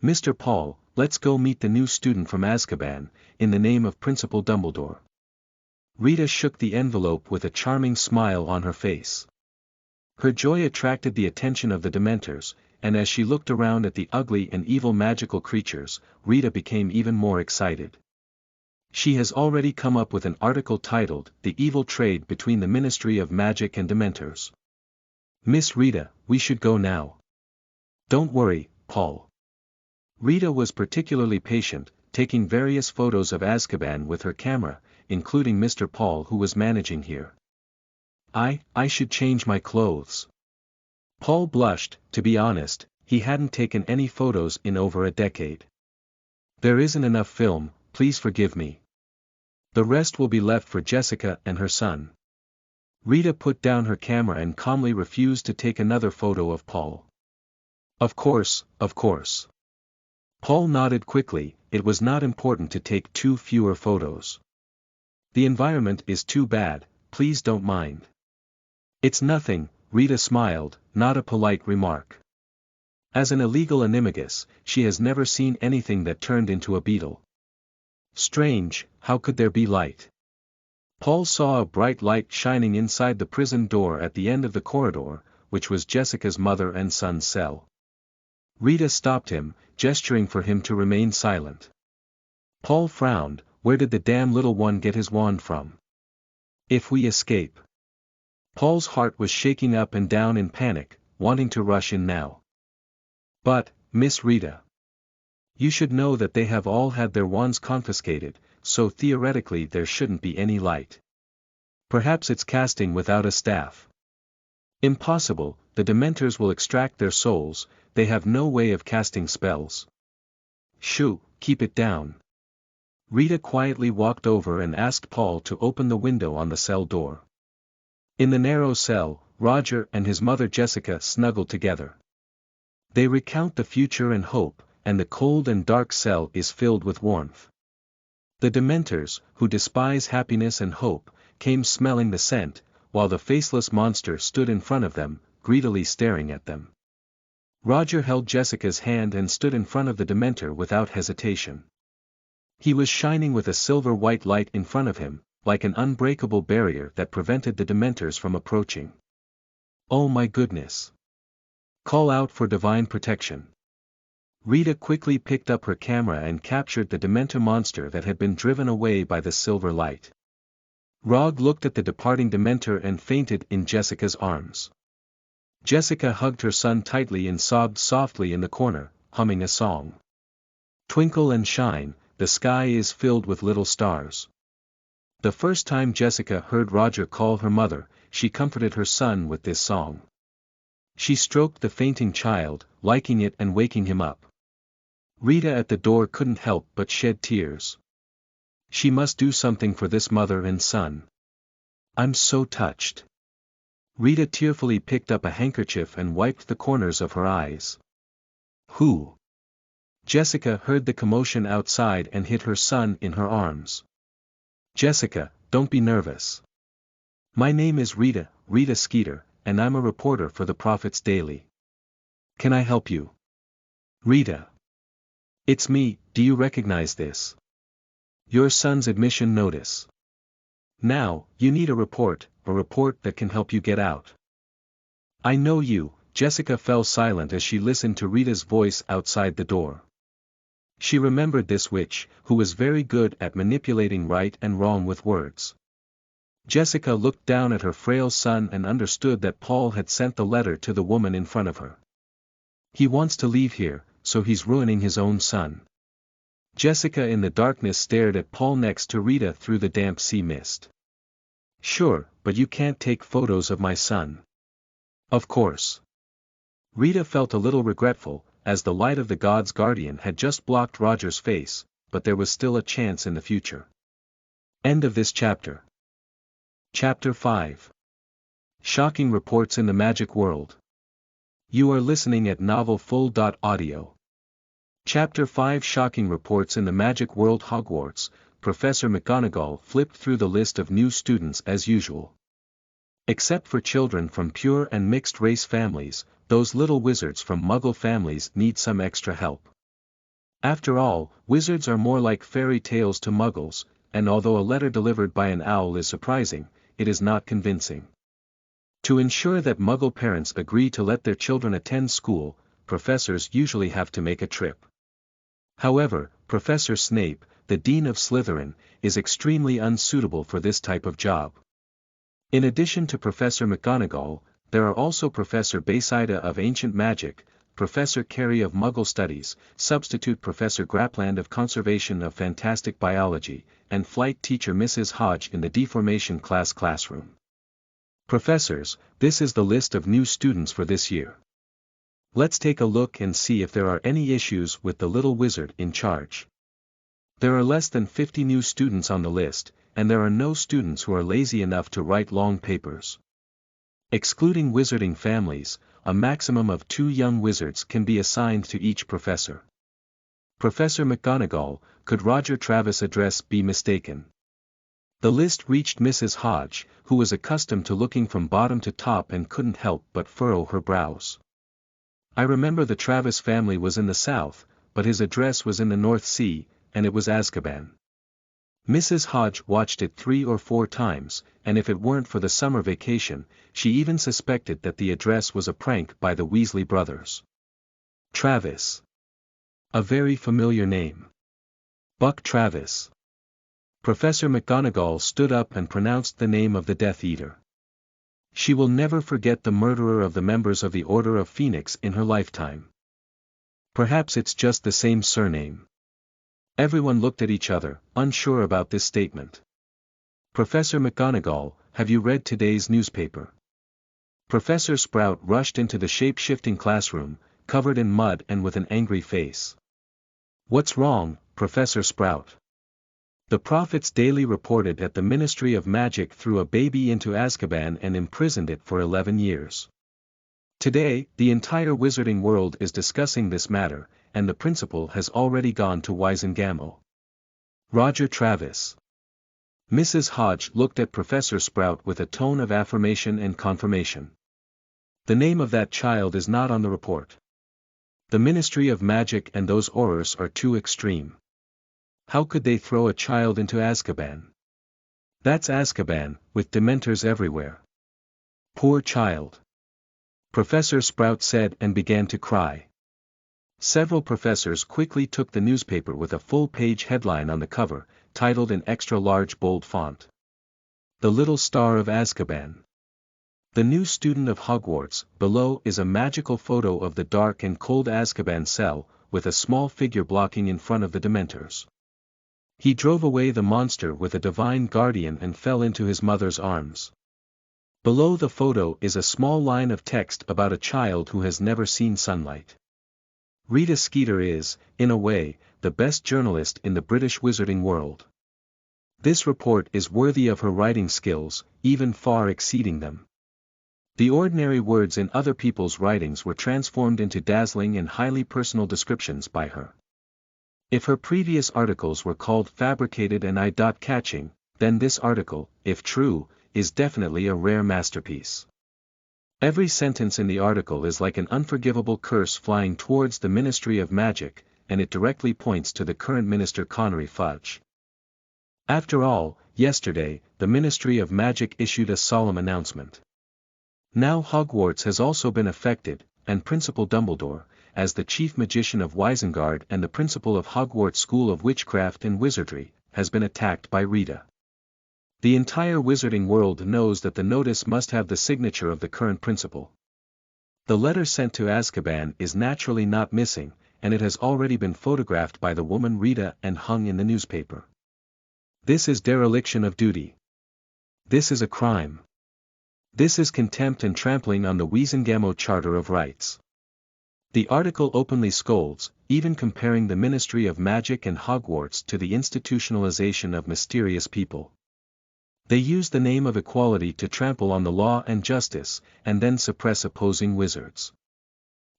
Mr. Paul, let's go meet the new student from Azkaban, in the name of Principal Dumbledore. Rita shook the envelope with a charming smile on her face. Her joy attracted the attention of the Dementors, and as she looked around at the ugly and evil magical creatures, Rita became even more excited. She has already come up with an article titled, "The Evil Trade Between the Ministry of Magic and Dementors." Miss Rita, we should go now. Don't worry, Paul. Rita was particularly patient, taking various photos of Azkaban with her camera, including Mr. Paul who was managing here. I should change my clothes. Paul blushed. To be honest, he hadn't taken any photos in over a decade. There isn't enough film, please forgive me. The rest will be left for Jessica and her son. Rita put down her camera and calmly refused to take another photo of Paul. Of course, of course. Paul nodded quickly, it was not important to take two fewer photos. The environment is too bad, please don't mind. It's nothing, Rita smiled, not a polite remark. As an illegal animagus, she has never seen anything that turned into a beetle. Strange, how could there be light? Paul saw a bright light shining inside the prison door at the end of the corridor, which was Jessica's mother and son's cell. Rita stopped him, gesturing for him to remain silent. Paul frowned, where did the damn little one get his wand from? If we escape. Paul's heart was shaking up and down in panic, wanting to rush in now. But, Miss Rita. You should know that they have all had their wands confiscated, so theoretically there shouldn't be any light. Perhaps it's casting without a staff. Impossible, the Dementors will extract their souls, they have no way of casting spells. Shoo, keep it down. Rita quietly walked over and asked Paul to open the window on the cell door. In the narrow cell, Roger and his mother Jessica snuggled together. They recount the future and hope, and the cold and dark cell is filled with warmth. The Dementors, who despise happiness and hope, came smelling the scent, while the faceless monster stood in front of them, greedily staring at them. Roger held Jessica's hand and stood in front of the Dementor without hesitation. He was shining with a silver-white light in front of him, like an unbreakable barrier that prevented the Dementors from approaching. Oh my goodness! Call out for divine protection. Rita quickly picked up her camera and captured the Dementor monster that had been driven away by the silver light. Rogge looked at the departing Dementor and fainted in Jessica's arms. Jessica hugged her son tightly and sobbed softly in the corner, humming a song. Twinkle and shine, the sky is filled with little stars. The first time Jessica heard Roger call her mother, she comforted her son with this song. She stroked the fainting child, liking it and waking him up. Rita at the door couldn't help but shed tears. She must do something for this mother and son. I'm so touched. Rita tearfully picked up a handkerchief and wiped the corners of her eyes. Who? Jessica heard the commotion outside and hid her son in her arms. Jessica, don't be nervous. My name is Rita, Rita Skeeter, and I'm a reporter for the Prophet's Daily. Can I help you? Rita. It's me, do you recognize this? Your son's admission notice. Now, you need a report that can help you get out. I know you. Jessica fell silent as she listened to Rita's voice outside the door. She remembered this witch, who was very good at manipulating right and wrong with words. Jessica looked down at her frail son and understood that Paul had sent the letter to the woman in front of her. He wants to leave here, so he's ruining his own son. Jessica in the darkness stared at Paul next to Rita through the damp sea mist. Sure, but you can't take photos of my son. Of course. Rita felt a little regretful, as the light of the god's guardian had just blocked Roger's face, but there was still a chance in the future. End of this chapter. Chapter 5. Shocking Reports in the Magic World. You are listening at novelfull.audio. Chapter 5 Shocking Reports in the Magic World. Hogwarts. Professor McGonagall flipped through the list of new students as usual. Except for children from pure and mixed-race families, those little wizards from Muggle families need some extra help. After all, wizards are more like fairy tales to Muggles, and although a letter delivered by an owl is surprising, it is not convincing. To ensure that Muggle parents agree to let their children attend school, professors usually have to make a trip. However, Professor Snape, the Dean of Slytherin, is extremely unsuitable for this type of job. In addition to Professor McGonagall, there are also Professor Beihai of Ancient Magic, Professor Carey of Muggle Studies, Substitute Professor Grapland of Conservation of Fantastic Biology, and Flight Teacher Mrs. Hodge in the Deformation classroom. Professors, this is the list of new students for this year. Let's take a look and see if there are any issues with the little wizard in charge. There are less than 50 new students on the list, and there are no students who are lazy enough to write long papers. Excluding wizarding families, a maximum of 2 young wizards can be assigned to each professor. Professor McGonagall, could Roger Travis' address be mistaken? The list reached Mrs. Hodge, who was accustomed to looking from bottom to top and couldn't help but furrow her brows. I remember the Travis family was in the south, but his address was in the North Sea, and it was Azkaban. Mrs. Hodge watched it 3 or 4 times, and if it weren't for the summer vacation, she even suspected that the address was a prank by the Weasley brothers. Travis. A very familiar name. Buck Travis. Professor McGonagall stood up and pronounced the name of the Death Eater. She will never forget the murderer of the members of the Order of Phoenix in her lifetime. Perhaps it's just the same surname. Everyone looked at each other, unsure about this statement. Professor McGonagall, have you read today's newspaper? Professor Sprout rushed into the shape-shifting classroom, covered in mud and with an angry face. What's wrong, Professor Sprout? The Prophet's Daily reported that the Ministry of Magic threw a baby into Azkaban and imprisoned it for 11 years. Today, the entire wizarding world is discussing this matter, and the principal has already gone to Wisengamo. Roger Travis. Mrs. Hodge looked at Professor Sprout with a tone of affirmation and confirmation. The name of that child is not on the report. The Ministry of Magic and those Aurors are too extreme. How could they throw a child into Azkaban? That's Azkaban, with Dementors everywhere. Poor child. Professor Sprout said and began to cry. Several professors quickly took the newspaper with a full-page headline on the cover, titled in extra-large bold font. The Little Star of Azkaban. The new student of Hogwarts. Below is a magical photo of the dark and cold Azkaban cell, with a small figure blocking in front of the Dementors. He drove away the monster with a divine guardian and fell into his mother's arms. Below the photo is a small line of text about a child who has never seen sunlight. Rita Skeeter is, in a way, the best journalist in the British wizarding world. This report is worthy of her writing skills, even far exceeding them. The ordinary words in other people's writings were transformed into dazzling and highly personal descriptions by her. If her previous articles were called fabricated and eye-catching, then this article, if true, is definitely a rare masterpiece. Every sentence in the article is like an unforgivable curse flying towards the Ministry of Magic, and it directly points to the current Minister Connery Fudge. After all, yesterday, the Ministry of Magic issued a solemn announcement. Now Hogwarts has also been affected, and Principal Dumbledore, as the Chief Magician of Isengard and the Principal of Hogwarts School of Witchcraft and Wizardry, has been attacked by Rita. The entire wizarding world knows that the notice must have the signature of the current principal. The letter sent to Azkaban is naturally not missing, and it has already been photographed by the woman Rita and hung in the newspaper. This is dereliction of duty. This is a crime. This is contempt and trampling on the Wisengamo Charter of Rights. The article openly scolds, even comparing the Ministry of Magic and Hogwarts to the institutionalization of mysterious people. They use the name of equality to trample on the law and justice, and then suppress opposing wizards.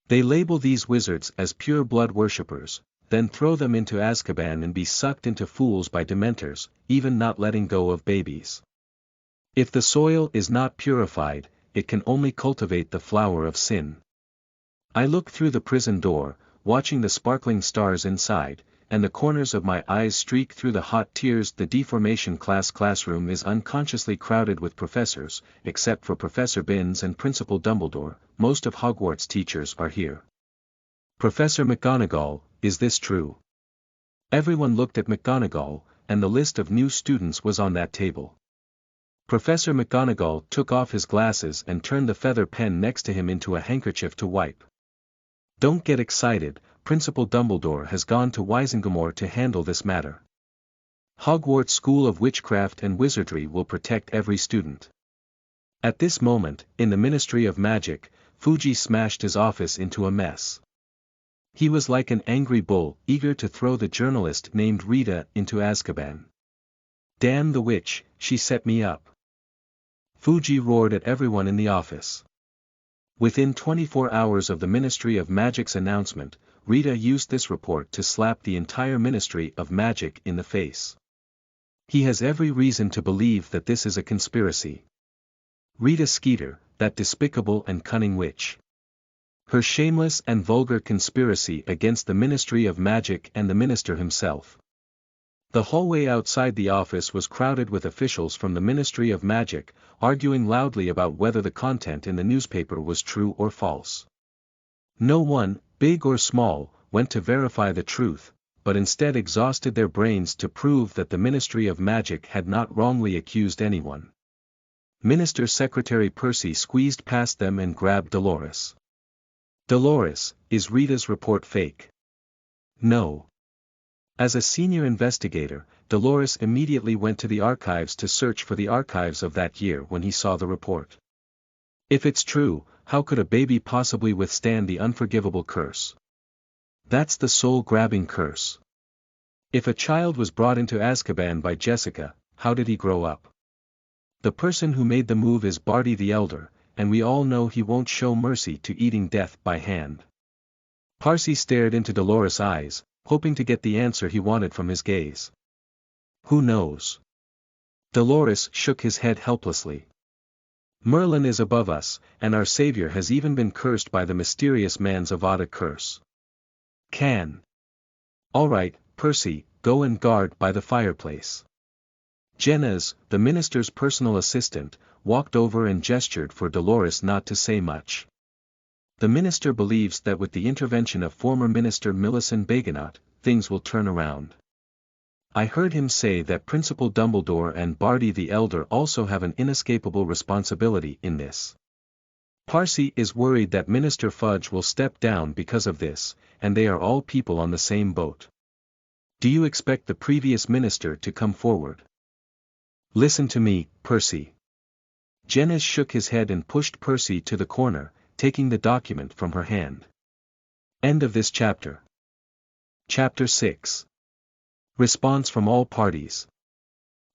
They label these wizards as pure blood worshippers, then throw them into Azkaban and be sucked into fools by Dementors, even not letting go of babies. If the soil is not purified, it can only cultivate the flower of sin. I look through the prison door, watching the sparkling stars inside, and the corners of my eyes streak through the hot tears. The deformation classroom is unconsciously crowded with professors, except for Professor Binns and Principal Dumbledore. Most of Hogwarts teachers are here. Professor McGonagall, is this true? Everyone looked at McGonagall, and the list of new students was on that table. Professor McGonagall took off his glasses and turned the feather pen next to him into a handkerchief to wipe. Don't get excited, Principal Dumbledore has gone to Wisengamo to handle this matter. Hogwarts School of Witchcraft and Wizardry will protect every student. At this moment, in the Ministry of Magic, Fuji smashed his office into a mess. He was like an angry bull, eager to throw the journalist named Rita into Azkaban. Damn the witch, she set me up. Fuji roared at everyone in the office. Within 24 hours of the Ministry of Magic's announcement, Rita used this report to slap the entire Ministry of Magic in the face. He has every reason to believe that this is a conspiracy. Rita Skeeter, that despicable and cunning witch. Her shameless and vulgar conspiracy against the Ministry of Magic and the minister himself. The hallway outside the office was crowded with officials from the Ministry of Magic, arguing loudly about whether the content in the newspaper was true or false. No one, big or small, went to verify the truth, but instead exhausted their brains to prove that the Ministry of Magic had not wrongly accused anyone. Minister Secretary Percy squeezed past them and grabbed Dolores. Dolores, is Rita's report fake? No. As a senior investigator, Dolores immediately went to the archives to search for the archives of that year when he saw the report. If it's true, how could a baby possibly withstand the unforgivable curse? That's the soul-grabbing curse. If a child was brought into Azkaban by Jessica, how did he grow up? The person who made the move is Barty the Elder, and we all know he won't show mercy to eating death by hand. Percy stared into Dolores' eyes, hoping to get the answer he wanted from his gaze. Who knows? Dolores shook his head helplessly. Merlin is above us, and our savior has even been cursed by the mysterious man's Avada curse. All right, Percy, go and guard by the fireplace. Jenez, the minister's personal assistant, walked over and gestured for Dolores not to say much. The minister believes that with the intervention of former Minister Millicent Begonot, things will turn around. I heard him say that Principal Dumbledore and Barty the Elder also have an inescapable responsibility in this. Percy is worried that Minister Fudge will step down because of this, and they are all people on the same boat. Do you expect the previous minister to come forward? Listen to me, Percy. Jenez shook his head and pushed Percy to the corner, taking the document from her hand. End of this chapter. Chapter 6. Response from all parties.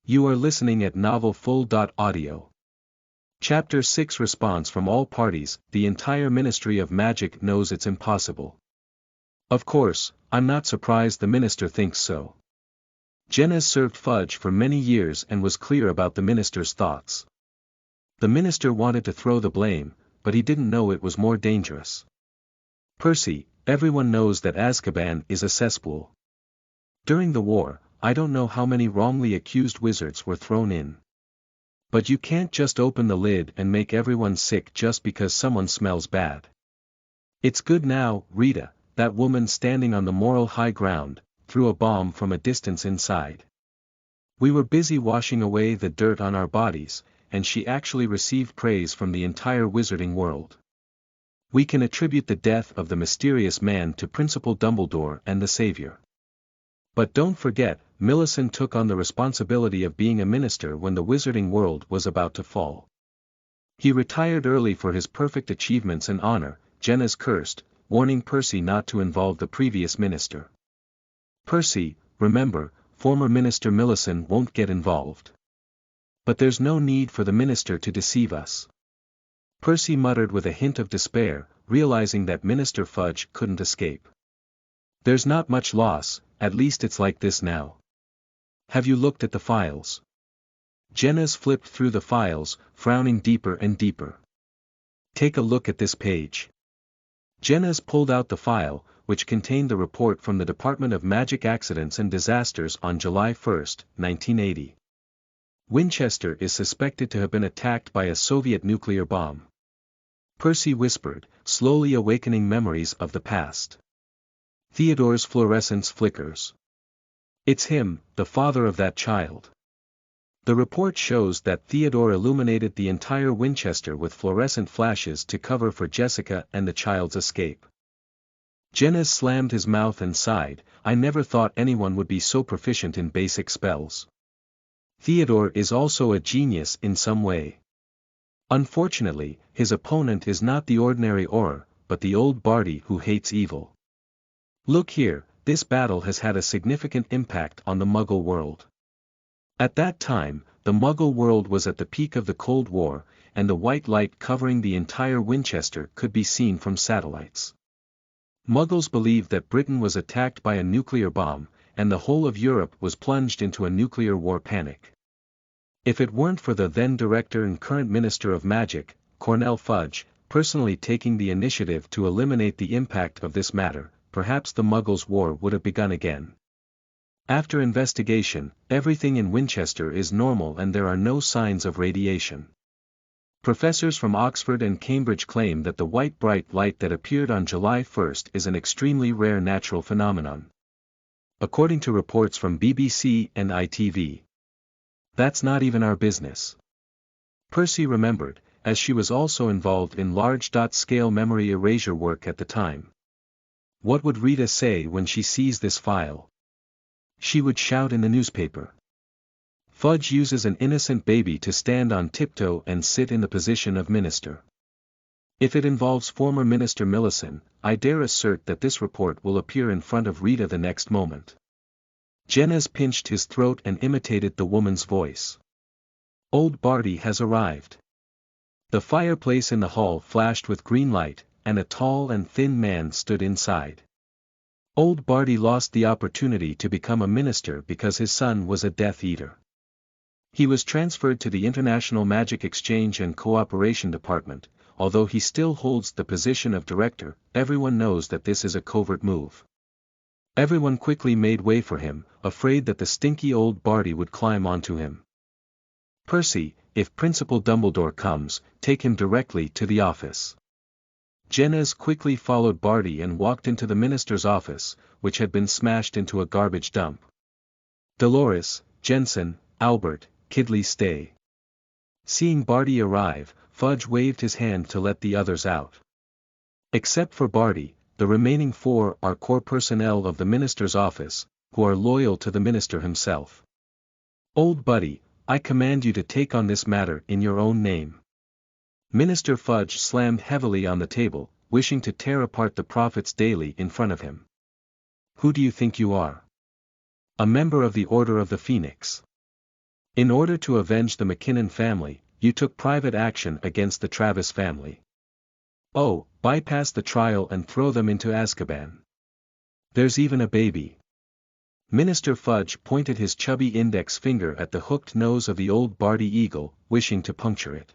You are listening at novelfull.audio. Chapter 6. Response from all parties. The entire Ministry of Magic knows it's impossible. Of course, I'm not surprised the minister thinks so. Jenez served Fudge for many years and was clear about the minister's thoughts. The minister wanted to throw the blame, but he didn't know it was more dangerous. Percy, everyone knows that Azkaban is a cesspool. During the war, I don't know how many wrongly accused wizards were thrown in. But you can't just open the lid and make everyone sick just because someone smells bad. It's good now, Rita, that woman standing on the moral high ground, threw a bomb from a distance inside. We were busy washing away the dirt on our bodies, and she actually received praise from the entire wizarding world. We can attribute the death of the mysterious man to Principal Dumbledore and the Savior. But don't forget, Millicent took on the responsibility of being a minister when the wizarding world was about to fall. He retired early for his perfect achievements and honor, Jenez cursed, warning Percy not to involve the previous minister. Percy, remember, former Minister Millicent won't get involved. But there's no need for the minister to deceive us. Percy muttered with a hint of despair, realizing that Minister Fudge couldn't escape. There's not much loss, at least it's like this now. Have you looked at the files? Jenez flipped through the files, frowning deeper and deeper. Take a look at this page. Jenez pulled out the file, which contained the report from the Department of Magic Accidents and Disasters on July 1, 1980. Winchester is suspected to have been attacked by a Soviet nuclear bomb. Percy whispered, slowly awakening memories of the past. Theodore's fluorescence flickers. It's him, the father of that child. The report shows that Theodore illuminated the entire Winchester with fluorescent flashes to cover for Jessica and the child's escape. Jenez slammed his mouth and sighed, I never thought anyone would be so proficient in basic spells. Theodore is also a genius in some way. Unfortunately, his opponent is not the ordinary Auror, but the old Barty who hates evil. Look here, this battle has had a significant impact on the Muggle world. At that time, the Muggle world was at the peak of the Cold War, and the white light covering the entire Winchester could be seen from satellites. Muggles believed that Britain was attacked by a nuclear bomb, and the whole of Europe was plunged into a nuclear war panic. If it weren't for the then Director and current Minister of Magic, Cornel Fudge, personally taking the initiative to eliminate the impact of this matter, perhaps the Muggles' war would have begun again. After investigation, everything in Winchester is normal and there are no signs of radiation. Professors from Oxford and Cambridge claim that the white bright light that appeared on July 1st is an extremely rare natural phenomenon. According to reports from BBC and ITV. That's not even our business. Percy remembered, as she was also involved in large-scale memory erasure work at the time. What would Rita say when she sees this file? She would shout in the newspaper. Fudge uses an innocent baby to stand on tiptoe and sit in the position of minister. If it involves former Minister Millicent, I dare assert that this report will appear in front of Rita the next moment. Jennez pinched his throat and imitated the woman's voice. Old Barty has arrived. The fireplace in the hall flashed with green light, and a tall and thin man stood inside. Old Barty lost the opportunity to become a minister because his son was a Death Eater. He was transferred to the International Magic Exchange and Cooperation Department. Although he still holds the position of director, everyone knows that this is a covert move. Everyone quickly made way for him, afraid that the stinky old Barty would climb onto him. Percy, if Principal Dumbledore comes, take him directly to the office. Jennez quickly followed Barty and walked into the minister's office, which had been smashed into a garbage dump. Dolores, Jensen, Albert, Kidley stay. Seeing Barty arrive, Fudge waved his hand to let the others out. Except for Barty, the remaining four are core personnel of the minister's office, who are loyal to the minister himself. Old Buddy, I command you to take on this matter in your own name. Minister Fudge slammed heavily on the table, wishing to tear apart the Prophets Daily in front of him. Who do you think you are? A member of the Order of the Phoenix. In order to avenge the McKinnon family, you took private action against the Travis family. Oh, bypass the trial and throw them into Azkaban. There's even a baby. Minister Fudge pointed his chubby index finger at the hooked nose of the old Barty Eagle, wishing to puncture it.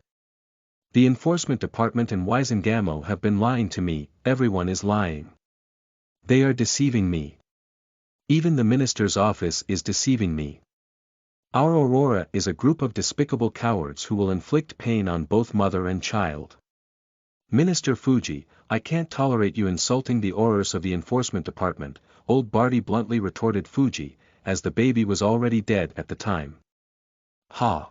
The enforcement department and Wisengamot have been lying to me, everyone is lying. They are deceiving me. Even the minister's office is deceiving me. Our Aurora is a group of despicable cowards who will inflict pain on both mother and child. Minister Fuji, I can't tolerate you insulting the Aurors of the enforcement department, old Barty bluntly retorted Fuji, as the baby was already dead at the time. Ha!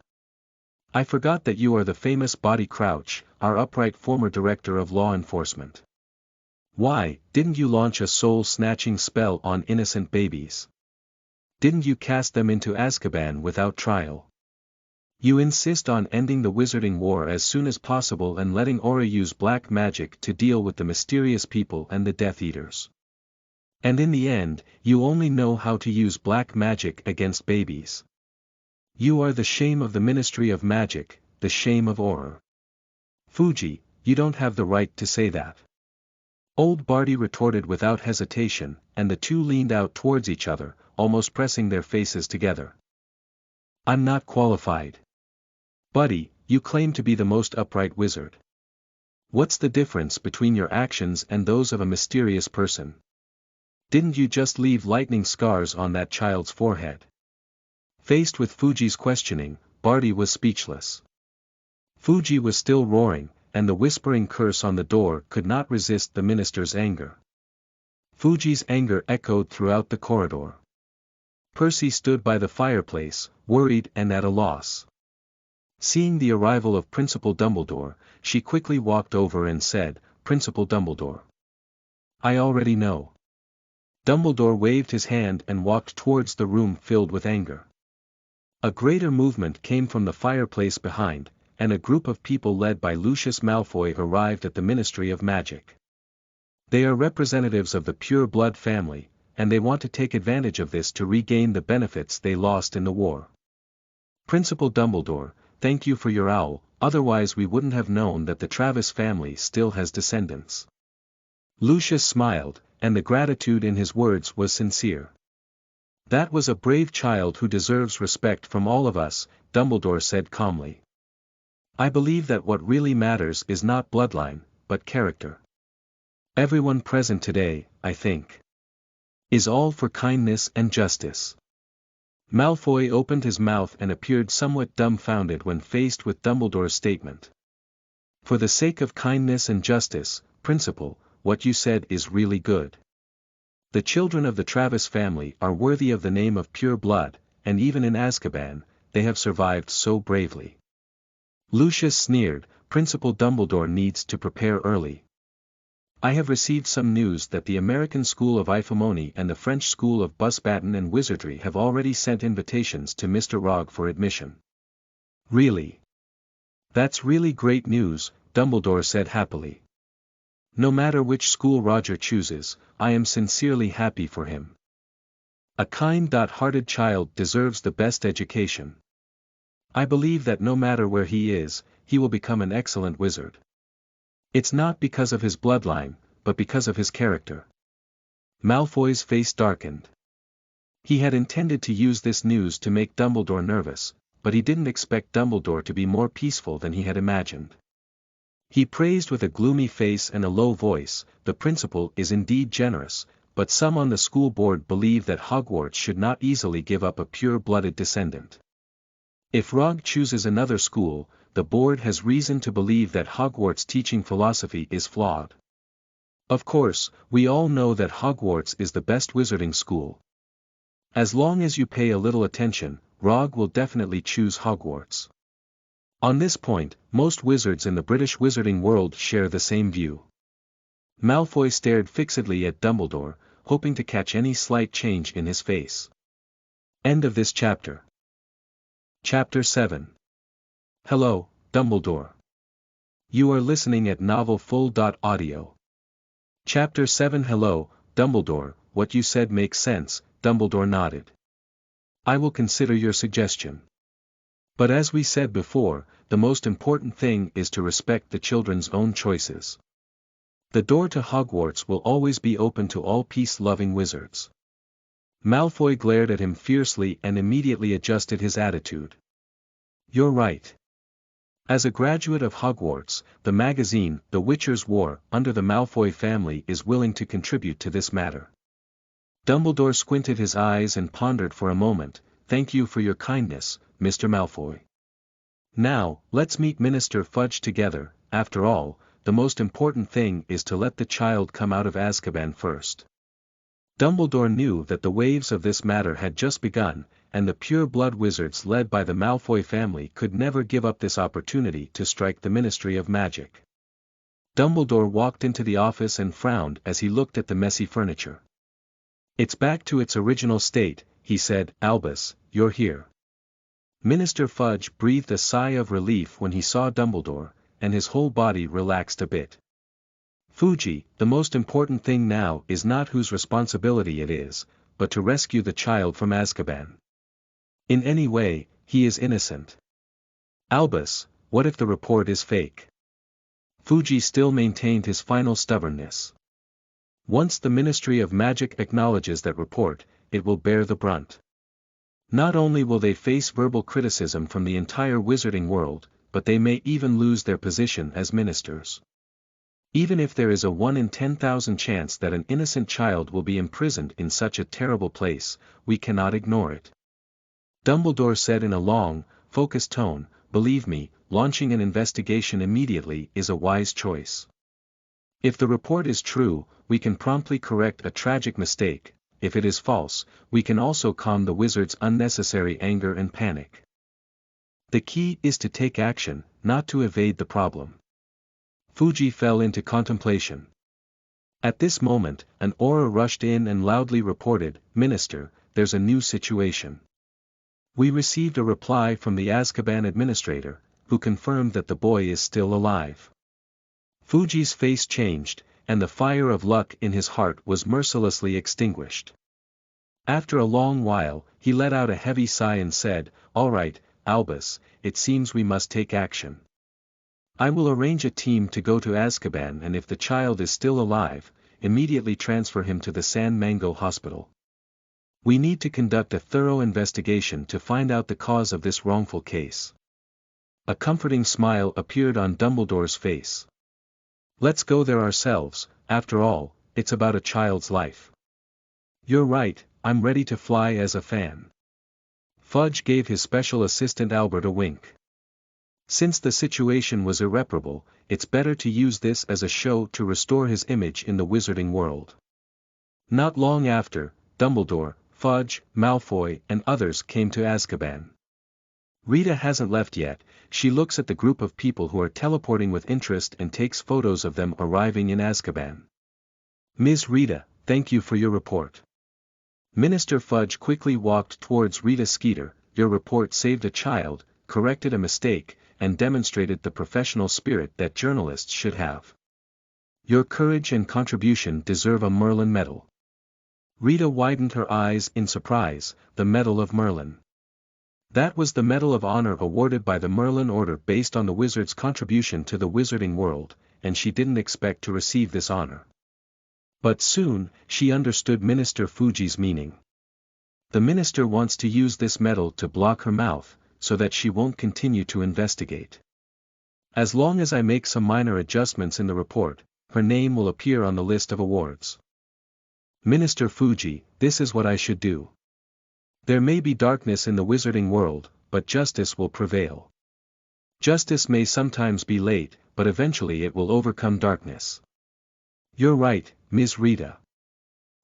I forgot that you are the famous Boddy Crouch, our upright former director of law enforcement. Why, didn't you launch a soul-snatching spell on innocent babies? Didn't you cast them into Azkaban without trial? You insist on ending the Wizarding War as soon as possible and letting Auror use black magic to deal with the mysterious people and the Death Eaters. And in the end, you only know how to use black magic against babies. You are the shame of the Ministry of Magic, the shame of Auror. Fuji, you don't have the right to say that. Old Barty retorted without hesitation, and the two leaned out towards each other, almost pressing their faces together. I'm not qualified. Buddy, you claim to be the most upright wizard. What's the difference between your actions and those of a mysterious person? Didn't you just leave lightning scars on that child's forehead? Faced with Fuji's questioning, Barty was speechless. Fuji was still roaring, and the whispering curse on the door could not resist the minister's anger. Fuji's anger echoed throughout the corridor. Percy stood by the fireplace, worried and at a loss. Seeing the arrival of Principal Dumbledore, she quickly walked over and said, Principal Dumbledore. I already know. Dumbledore waved his hand and walked towards the room filled with anger. A greater movement came from the fireplace behind, and a group of people led by Lucius Malfoy arrived at the Ministry of Magic. They are representatives of the pure blood family, and they want to take advantage of this to regain the benefits they lost in the war. Principal Dumbledore, thank you for your owl, otherwise we wouldn't have known that the Travis family still has descendants. Lucius smiled, and the gratitude in his words was sincere. That was a brave child who deserves respect from all of us, Dumbledore said calmly. I believe that what really matters is not bloodline, but character. Everyone present today, I think, is all for kindness and justice. Malfoy opened his mouth and appeared somewhat dumbfounded when faced with Dumbledore's statement. For the sake of kindness and justice, Principal, what you said is really good. The children of the Travis family are worthy of the name of pure blood, and even in Azkaban, they have survived so bravely. Lucius sneered, Principal Dumbledore needs to prepare early. I have received some news that the American School of Ifamoni and the French School of Busbaton and Wizardry have already sent invitations to Mr. Rogge for admission. Really? That's really great news, Dumbledore said happily. No matter which school Roger chooses, I am sincerely happy for him. A kind-hearted child deserves the best education. I believe that no matter where he is, he will become an excellent wizard. It's not because of his bloodline, but because of his character. Malfoy's face darkened. He had intended to use this news to make Dumbledore nervous, but he didn't expect Dumbledore to be more peaceful than he had imagined. He praised with a gloomy face and a low voice, the principal is indeed generous, but some on the school board believe that Hogwarts should not easily give up a pure-blooded descendant. If Rogge chooses another school, the board has reason to believe that Hogwarts' teaching philosophy is flawed. Of course, we all know that Hogwarts is the best wizarding school. As long as you pay a little attention, Rogge will definitely choose Hogwarts. On this point, most wizards in the British wizarding world share the same view. Malfoy stared fixedly at Dumbledore, hoping to catch any slight change in his face. End of this chapter. Chapter 7. Hello, Dumbledore. You are listening at novelfull.audio. Chapter 7. Hello, Dumbledore, what you said makes sense, Dumbledore nodded. I will consider your suggestion. But as we said before, the most important thing is to respect the children's own choices. The door to Hogwarts will always be open to all peace-loving wizards. Malfoy glared at him fiercely and immediately adjusted his attitude. You're right. As a graduate of Hogwarts, the magazine, The Witcher's War, under the Malfoy family is willing to contribute to this matter. Dumbledore squinted his eyes and pondered for a moment. Thank you for your kindness, Mr. Malfoy. Now, let's meet Minister Fudge together. After all, the most important thing is to let the child come out of Azkaban first. Dumbledore knew that the waves of this matter had just begun, and the pure-blood wizards led by the Malfoy family could never give up this opportunity to strike the Ministry of Magic. Dumbledore walked into the office and frowned as he looked at the messy furniture. It's back to its original state, he said. Albus, you're here. Minister Fudge breathed a sigh of relief when he saw Dumbledore, and his whole body relaxed a bit. Fuji, the most important thing now is not whose responsibility it is, but to rescue the child from Azkaban. In any way, he is innocent. Albus, what if the report is fake? Fuji still maintained his final stubbornness. Once the Ministry of Magic acknowledges that report, it will bear the brunt. Not only will they face verbal criticism from the entire wizarding world, but they may even lose their position as ministers. Even if there is a 1 in 10,000 chance that an innocent child will be imprisoned in such a terrible place, we cannot ignore it. Dumbledore said in a long, focused tone, believe me, launching an investigation immediately is a wise choice. If the report is true, we can promptly correct a tragic mistake. If it is false, we can also calm the wizard's unnecessary anger and panic. The key is to take action, not to evade the problem. Fuji fell into contemplation. At this moment, an aura rushed in and loudly reported, Minister, there's a new situation. We received a reply from the Azkaban administrator, who confirmed that the boy is still alive. Fuji's face changed, and the fire of luck in his heart was mercilessly extinguished. After a long while, he let out a heavy sigh and said, "All right, Albus, it seems we must take action. I will arrange a team to go to Azkaban, and if the child is still alive, immediately transfer him to the San Mango Hospital. We need to conduct a thorough investigation to find out the cause of this wrongful case." A comforting smile appeared on Dumbledore's face. "Let's go there ourselves, after all, it's about a child's life." "You're right, I'm ready to fly as a fan." Fudge gave his special assistant Albert a wink. Since the situation was irreparable, it's better to use this as a show to restore his image in the wizarding world. Not long after, Dumbledore, Fudge, Malfoy and others came to Azkaban. Rita hasn't left yet. She looks at the group of people who are teleporting with interest and takes photos of them arriving in Azkaban. "Ms. Rita, thank you for your report." Minister Fudge quickly walked towards Rita Skeeter. "Your report saved a child, corrected a mistake, and demonstrated the professional spirit that journalists should have. Your courage and contribution deserve a Merlin medal." Rita widened her eyes in surprise. "The Medal of Merlin." That was the Medal of Honor awarded by the Merlin Order based on the wizard's contribution to the wizarding world, and she didn't expect to receive this honor. But soon, she understood Minister Fuji's meaning. The minister wants to use this medal to block her mouth, so that she won't continue to investigate. As long as I make some minor adjustments in the report, her name will appear on the list of awards. Minister Fuji, this is what I should do. There may be darkness in the wizarding world, but justice will prevail. Justice may sometimes be late, but eventually it will overcome darkness. You're right, Ms. Rita.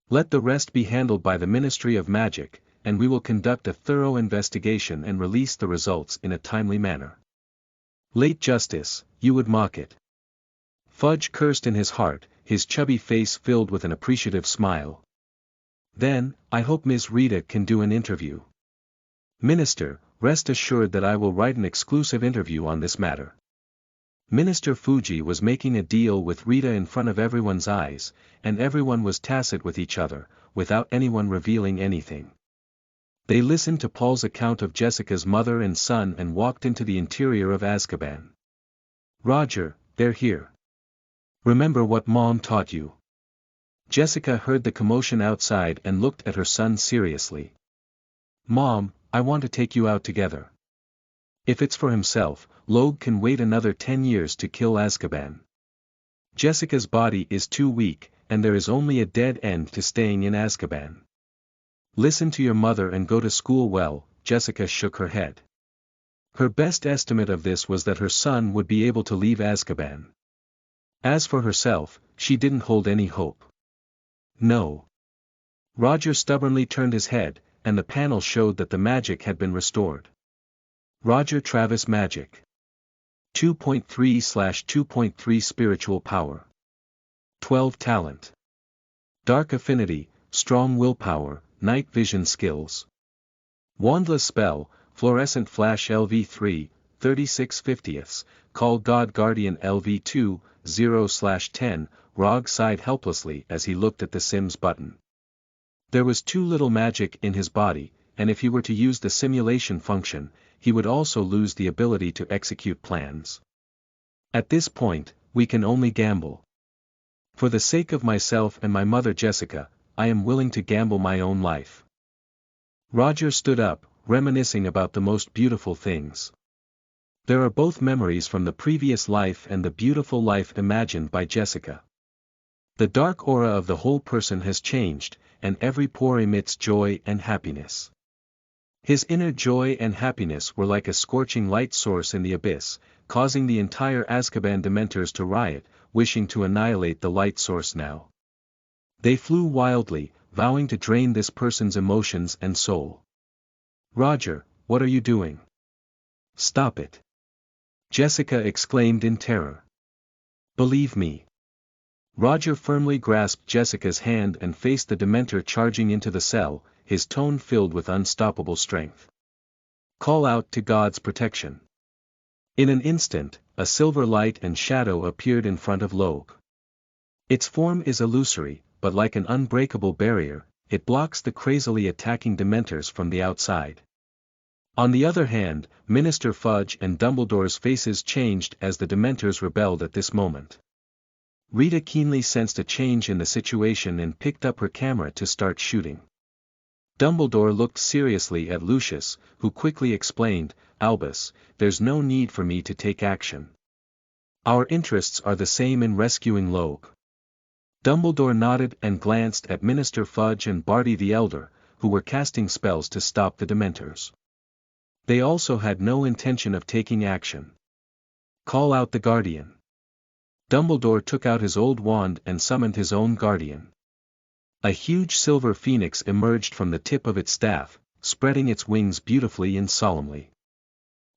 Let the rest be handled by the Ministry of Magic, and we will conduct a thorough investigation and release the results in a timely manner. Late justice, you would mock it. Fudge cursed in his heart, his chubby face filled with an appreciative smile. Then, I hope Ms. Rita can do an interview. Minister, rest assured that I will write an exclusive interview on this matter. Minister Fuji was making a deal with Rita in front of everyone's eyes, and everyone was tacit with each other, without anyone revealing anything. They listened to Paul's account of Jessica's mother and son and walked into the interior of Azkaban. Roger, they're here. Remember what Mom taught you. Jessica heard the commotion outside and looked at her son seriously. Mom, I want to take you out together. If it's for himself, Logue can wait another 10 years to kill Azkaban. Jessica's body is too weak, and there is only a dead end to staying in Azkaban. Listen to your mother and go to school well. Jessica shook her head. Her best estimate of this was that her son would be able to leave Azkaban. As for herself, she didn't hold any hope. No. Roger stubbornly turned his head, and the panel showed that the magic had been restored. Roger Travis Magic. 2.3/2.3 Spiritual Power. 12 Talent. Dark Affinity, Strong Willpower, Night Vision Skills. Wandless Spell, Fluorescent Flash LV3, 36/50ths, Call God Guardian LV2, 0/10, Rogge sighed helplessly as he looked at the Sims button. There was too little magic in his body, and if he were to use the simulation function, he would also lose the ability to execute plans. At this point, we can only gamble. For the sake of myself and my mother Jessica, I am willing to gamble my own life. Roger stood up, reminiscing about the most beautiful things. There are both memories from the previous life and the beautiful life imagined by Jessica. The dark aura of the whole person has changed, and every pore emits joy and happiness. His inner joy and happiness were like a scorching light source in the abyss, causing the entire Azkaban Dementors to riot, wishing to annihilate the light source now. They flew wildly, vowing to drain this person's emotions and soul. Roger, what are you doing? Stop it. Jessica exclaimed in terror. Believe me. Roger firmly grasped Jessica's hand and faced the Dementor charging into the cell, his tone filled with unstoppable strength. Call out to God's protection. In an instant, a silver light and shadow appeared in front of Rogge. Its form is illusory, but like an unbreakable barrier, it blocks the crazily attacking Dementors from the outside. On the other hand, Minister Fudge and Dumbledore's faces changed as the Dementors rebelled at this moment. Rita keenly sensed a change in the situation and picked up her camera to start shooting. Dumbledore looked seriously at Lucius, who quickly explained, "Albus, there's no need for me to take action. Our interests are the same in rescuing Rogge." Dumbledore nodded and glanced at Minister Fudge and Barty the Elder, who were casting spells to stop the Dementors. They also had no intention of taking action. "Call out the Guardian." Dumbledore took out his old wand and summoned his own guardian. A huge silver phoenix emerged from the tip of its staff, spreading its wings beautifully and solemnly.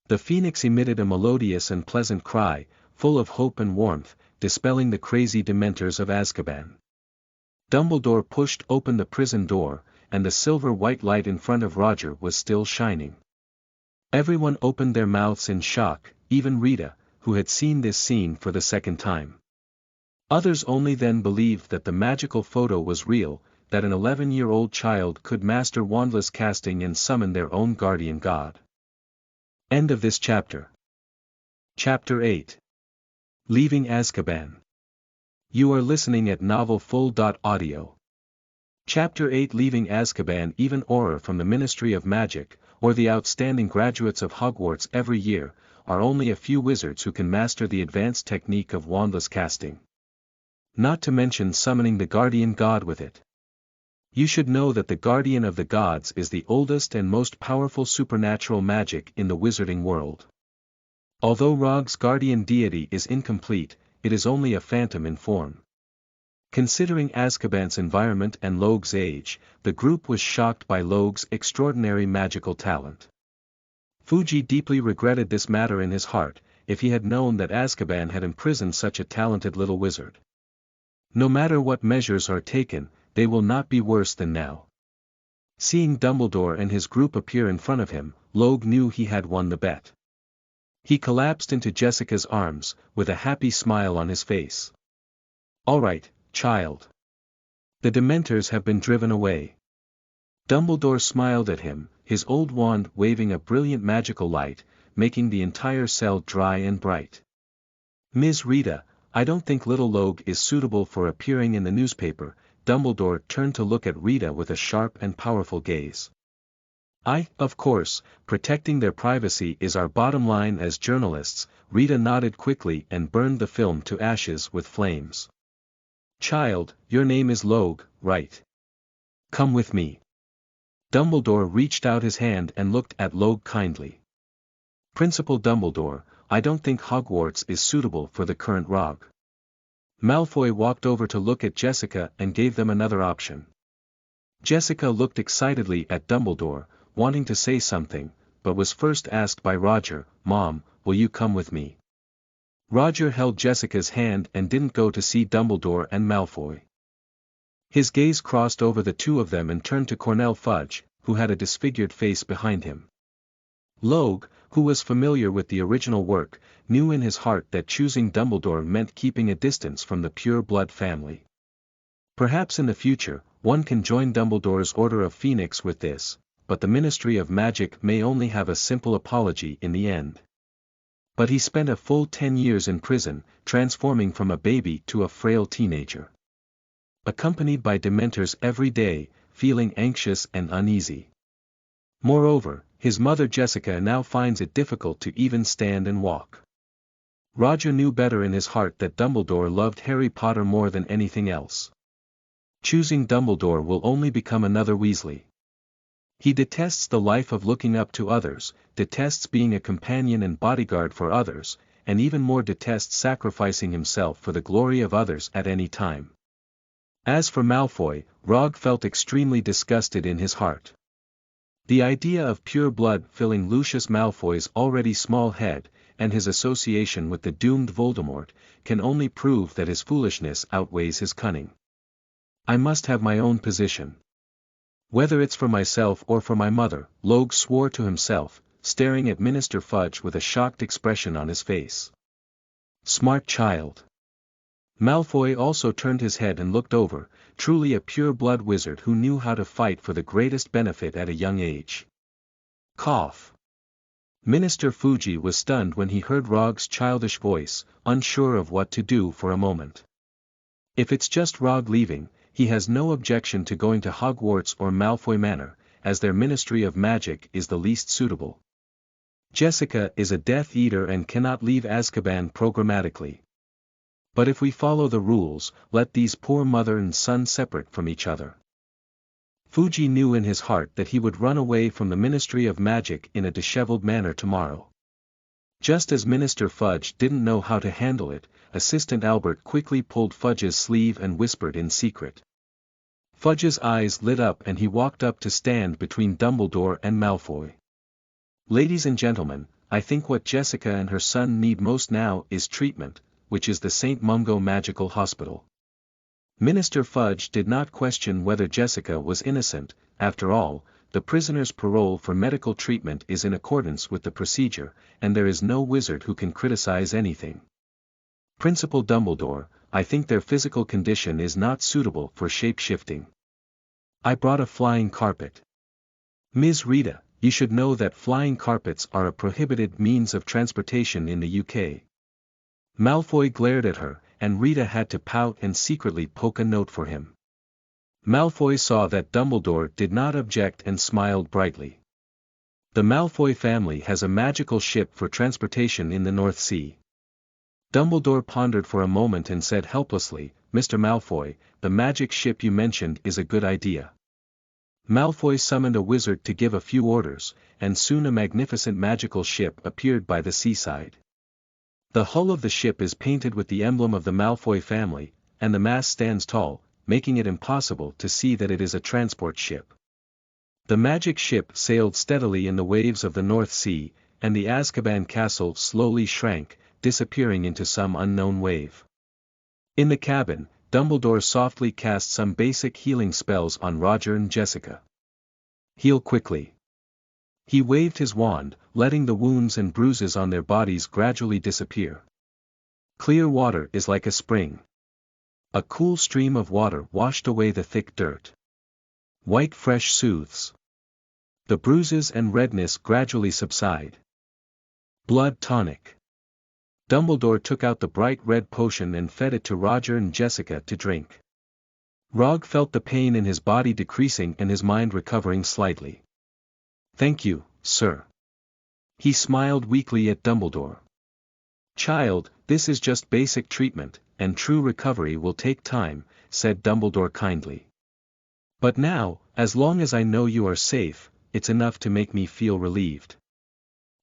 The phoenix emitted a melodious and pleasant cry, full of hope and warmth, dispelling the crazy Dementors of Azkaban. Dumbledore pushed open the prison door, and the silver-white light in front of Roger was still shining. Everyone opened their mouths in shock, even Rita, who had seen this scene for the second time. Others only then believed that the magical photo was real, that an 11-year-old child could master wandless casting and summon their own guardian god. End of this chapter. Chapter 8. Leaving Azkaban. You are listening at novelfull.audio. Chapter 8. Leaving Azkaban. Even Auror from the Ministry of Magic, or the outstanding graduates of Hogwarts every year, are only a few wizards who can master the advanced technique of wandless casting. Not to mention summoning the guardian god with it. You should know that the guardian of the gods is the oldest and most powerful supernatural magic in the wizarding world. Although Rogge's guardian deity is incomplete, it is only a phantom in form. Considering Azkaban's environment and Rogge's age, the group was shocked by Rogge's extraordinary magical talent. Fuji deeply regretted this matter in his heart, if he had known that Azkaban had imprisoned such a talented little wizard. No matter what measures are taken, they will not be worse than now. Seeing Dumbledore and his group appear in front of him, Rogge knew he had won the bet. He collapsed into Jessica's arms, with a happy smile on his face. "All right, child. The Dementors have been driven away." Dumbledore smiled at him, his old wand waving a brilliant magical light, making the entire cell dry and bright. "Ms. Rita, I don't think little Rogge is suitable for appearing in the newspaper." Dumbledore turned to look at Rita with a sharp and powerful gaze. Of course, protecting their privacy is our bottom line as journalists." Rita nodded quickly and burned the film to ashes with flames. "Child, your name is Rogge, right? Come with me." Dumbledore reached out his hand and looked at Rogge kindly. "Principal Dumbledore, I don't think Hogwarts is suitable for the current Rogge." Malfoy walked over to look at Jessica and gave them another option. Jessica looked excitedly at Dumbledore, wanting to say something, but was first asked by Roger, "Mom, will you come with me?" Roger held Jessica's hand and didn't go to see Dumbledore and Malfoy. His gaze crossed over the two of them and turned to Cornel Fudge, who had a disfigured face behind him. Rogge, who was familiar with the original work, knew in his heart that choosing Dumbledore meant keeping a distance from the pure-blood family. Perhaps in the future, one can join Dumbledore's Order of Phoenix with this, but the Ministry of Magic may only have a simple apology in the end. But he spent a full 10 years in prison, transforming from a baby to a frail teenager. Accompanied by Dementors every day, feeling anxious and uneasy. Moreover, his mother Jessica now finds it difficult to even stand and walk. Roger knew better in his heart that Dumbledore loved Harry Potter more than anything else. Choosing Dumbledore will only become another Weasley. He detests the life of looking up to others, detests being a companion and bodyguard for others, and even more detests sacrificing himself for the glory of others at any time. As for Malfoy, Rogge felt extremely disgusted in his heart. The idea of pure blood filling Lucius Malfoy's already small head, and his association with the doomed Voldemort, can only prove that his foolishness outweighs his cunning. "I must have my own position. Whether it's for myself or for my mother," Rogge swore to himself, staring at Minister Fudge with a shocked expression on his face. Smart child. Malfoy also turned his head and looked over, truly a pure-blood wizard who knew how to fight for the greatest benefit at a young age. Cough. Minister Fuji was stunned when he heard Rogge's childish voice, unsure of what to do for a moment. If it's just Rogge leaving, he has no objection to going to Hogwarts or Malfoy Manor, as their Ministry of Magic is the least suitable. Jessica is a Death Eater and cannot leave Azkaban programmatically. But if we follow the rules, let these poor mother and son separate from each other. Fuji knew in his heart that he would run away from the Ministry of Magic in a disheveled manner tomorrow. Just as Minister Fudge didn't know how to handle it, Assistant Albert quickly pulled Fudge's sleeve and whispered in secret. Fudge's eyes lit up and he walked up to stand between Dumbledore and Malfoy. Ladies and gentlemen, I think what Jessica and her son need most now is treatment, which is the St. Mungo Magical Hospital. Minister Fudge did not question whether Jessica was innocent. After all, the prisoner's parole for medical treatment is in accordance with the procedure, and there is no wizard who can criticize anything. Principal Dumbledore, I think their physical condition is not suitable for shape-shifting. I brought a flying carpet. Ms. Rita, you should know that flying carpets are a prohibited means of transportation in the UK. Malfoy glared at her, and Rita had to pout and secretly poke a note for him. Malfoy saw that Dumbledore did not object and smiled brightly. The Malfoy family has a magical ship for transportation in the North Sea. Dumbledore pondered for a moment and said helplessly, Mr. Malfoy, the magic ship you mentioned is a good idea. Malfoy summoned a wizard to give a few orders, and soon a magnificent magical ship appeared by the seaside. The hull of the ship is painted with the emblem of the Malfoy family, and the mast stands tall, making it impossible to see that it is a transport ship. The magic ship sailed steadily in the waves of the North Sea, and the Azkaban castle slowly shrank, disappearing into some unknown wave. In the cabin, Dumbledore softly cast some basic healing spells on Roger and Jessica. Heal quickly. He waved his wand, letting the wounds and bruises on their bodies gradually disappear. Clear water is like a spring. A cool stream of water washed away the thick dirt. White fresh soothes. The bruises and redness gradually subside. Blood tonic. Dumbledore took out the bright red potion and fed it to Roger and Jessica to drink. Rogge felt the pain in his body decreasing and his mind recovering slightly. Thank you, sir. He smiled weakly at Dumbledore. Child, this is just basic treatment, and true recovery will take time, said Dumbledore kindly. But now, as long as I know you are safe, it's enough to make me feel relieved.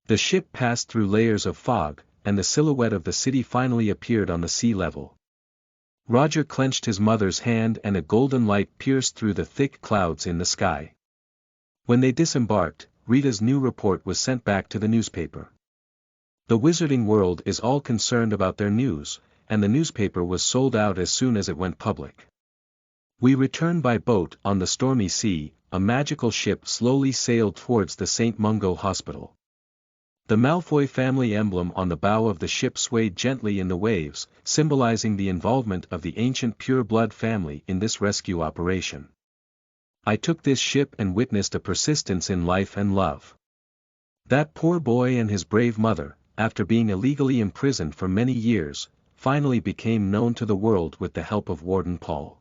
The ship passed through layers of fog, and the silhouette of the city finally appeared on the sea level. Roger clenched his mother's hand and a golden light pierced through the thick clouds in the sky. When they disembarked, Rita's new report was sent back to the newspaper. The wizarding world is all concerned about their news, and the newspaper was sold out as soon as it went public. We returned by boat on the stormy sea. A magical ship slowly sailed towards the St. Mungo Hospital. The Malfoy family emblem on the bow of the ship swayed gently in the waves, symbolizing the involvement of the ancient pure-blood family in this rescue operation. I took this ship and witnessed a persistence in life and love. That poor boy and his brave mother, after being illegally imprisoned for many years, finally became known to the world with the help of Warden Paul.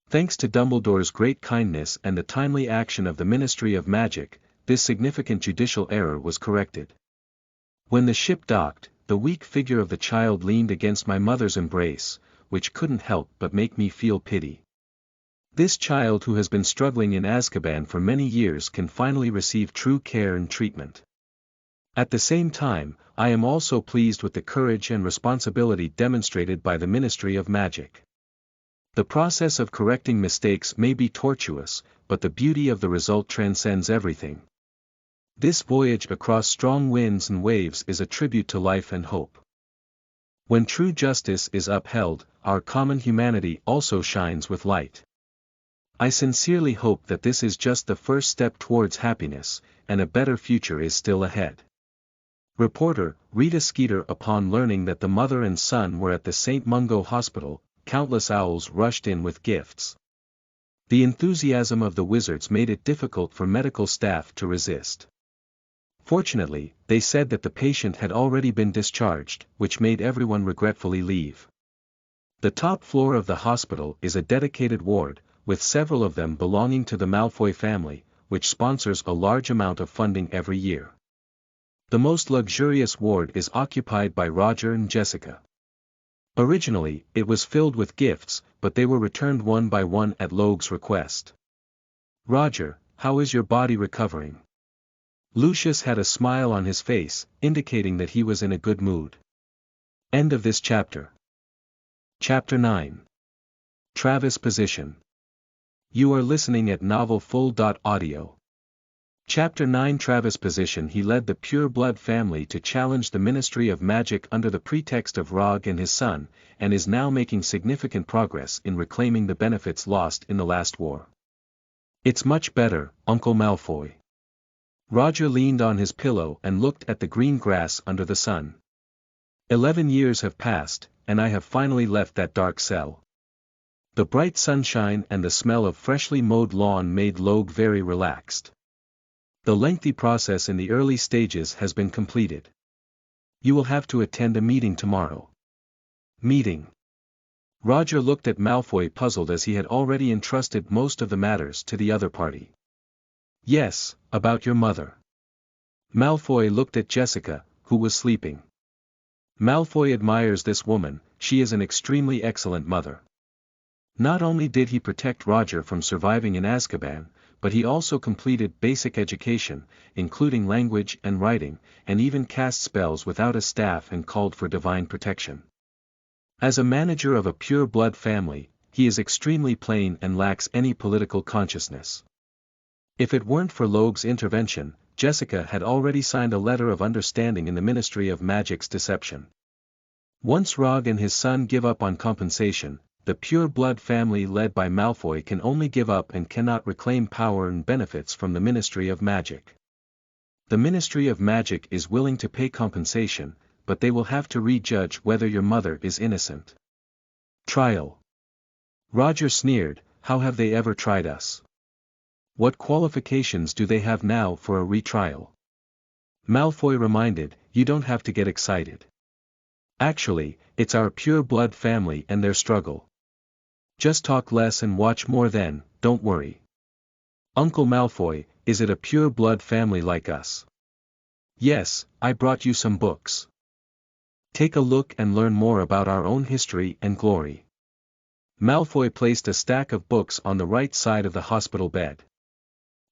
Thanks to Dumbledore's great kindness and the timely action of the Ministry of Magic, this significant judicial error was corrected. When the ship docked, the weak figure of the child leaned against my mother's embrace, which couldn't help but make me feel pity. This child who has been struggling in Azkaban for many years can finally receive true care and treatment. At the same time, I am also pleased with the courage and responsibility demonstrated by the Ministry of Magic. The process of correcting mistakes may be tortuous, but the beauty of the result transcends everything. This voyage across strong winds and waves is a tribute to life and hope. When true justice is upheld, our common humanity also shines with light. I sincerely hope that this is just the first step towards happiness, and a better future is still ahead. Reporter, Rita Skeeter. Upon learning that the mother and son were at the St. Mungo Hospital, countless owls rushed in with gifts. The enthusiasm of the wizards made it difficult for medical staff to resist. Fortunately, they said that the patient had already been discharged, which made everyone regretfully leave. The top floor of the hospital is a dedicated ward, with several of them belonging to the Malfoy family, which sponsors a large amount of funding every year. The most luxurious ward is occupied by Roger and Jessica. Originally, it was filled with gifts, but they were returned one by one at Logue's request. "Roger, how is your body recovering?" Lucius had a smile on his face, indicating that he was in a good mood. End of this chapter. Chapter 9. Travis Position. You are listening at novelfull.audio. Chapter 9. Travis Position. He led the Pure Blood family to challenge the Ministry of Magic under the pretext of Rogge and his son, and is now making significant progress in reclaiming the benefits lost in the last war. "It's much better, Uncle Malfoy." Roger leaned on his pillow and looked at the green grass under the sun. 11 years have passed, and I have finally left that dark cell. The bright sunshine and the smell of freshly mowed lawn made Logue very relaxed. The lengthy process in the early stages has been completed. You will have to attend a meeting tomorrow. Meeting. Roger looked at Malfoy puzzled as he had already entrusted most of the matters to the other party. Yes, about your mother. Malfoy looked at Jessica, who was sleeping. Malfoy admires this woman, she is an extremely excellent mother. Not only did he protect Roger from surviving in Azkaban, but he also completed basic education, including language and writing, and even cast spells without a staff and called for divine protection. As a manager of a pure blood family, he is extremely plain and lacks any political consciousness. If it weren't for Logue's intervention, Jessica had already signed a letter of understanding in the Ministry of Magic's deception. Once Rogge and his son give up on compensation, the pure blood family led by Malfoy can only give up and cannot reclaim power and benefits from the Ministry of Magic. The Ministry of Magic is willing to pay compensation, but they will have to rejudge whether your mother is innocent. Trial. Roger sneered, how have they ever tried us? What qualifications do they have now for a retrial? Malfoy reminded, you don't have to get excited. Actually, it's our pure blood family and their struggle. Just talk less and watch more then, don't worry. Uncle Malfoy, is it a pure blood family like us? Yes, I brought you some books. Take a look and learn more about our own history and glory. Malfoy placed a stack of books on the right side of the hospital bed.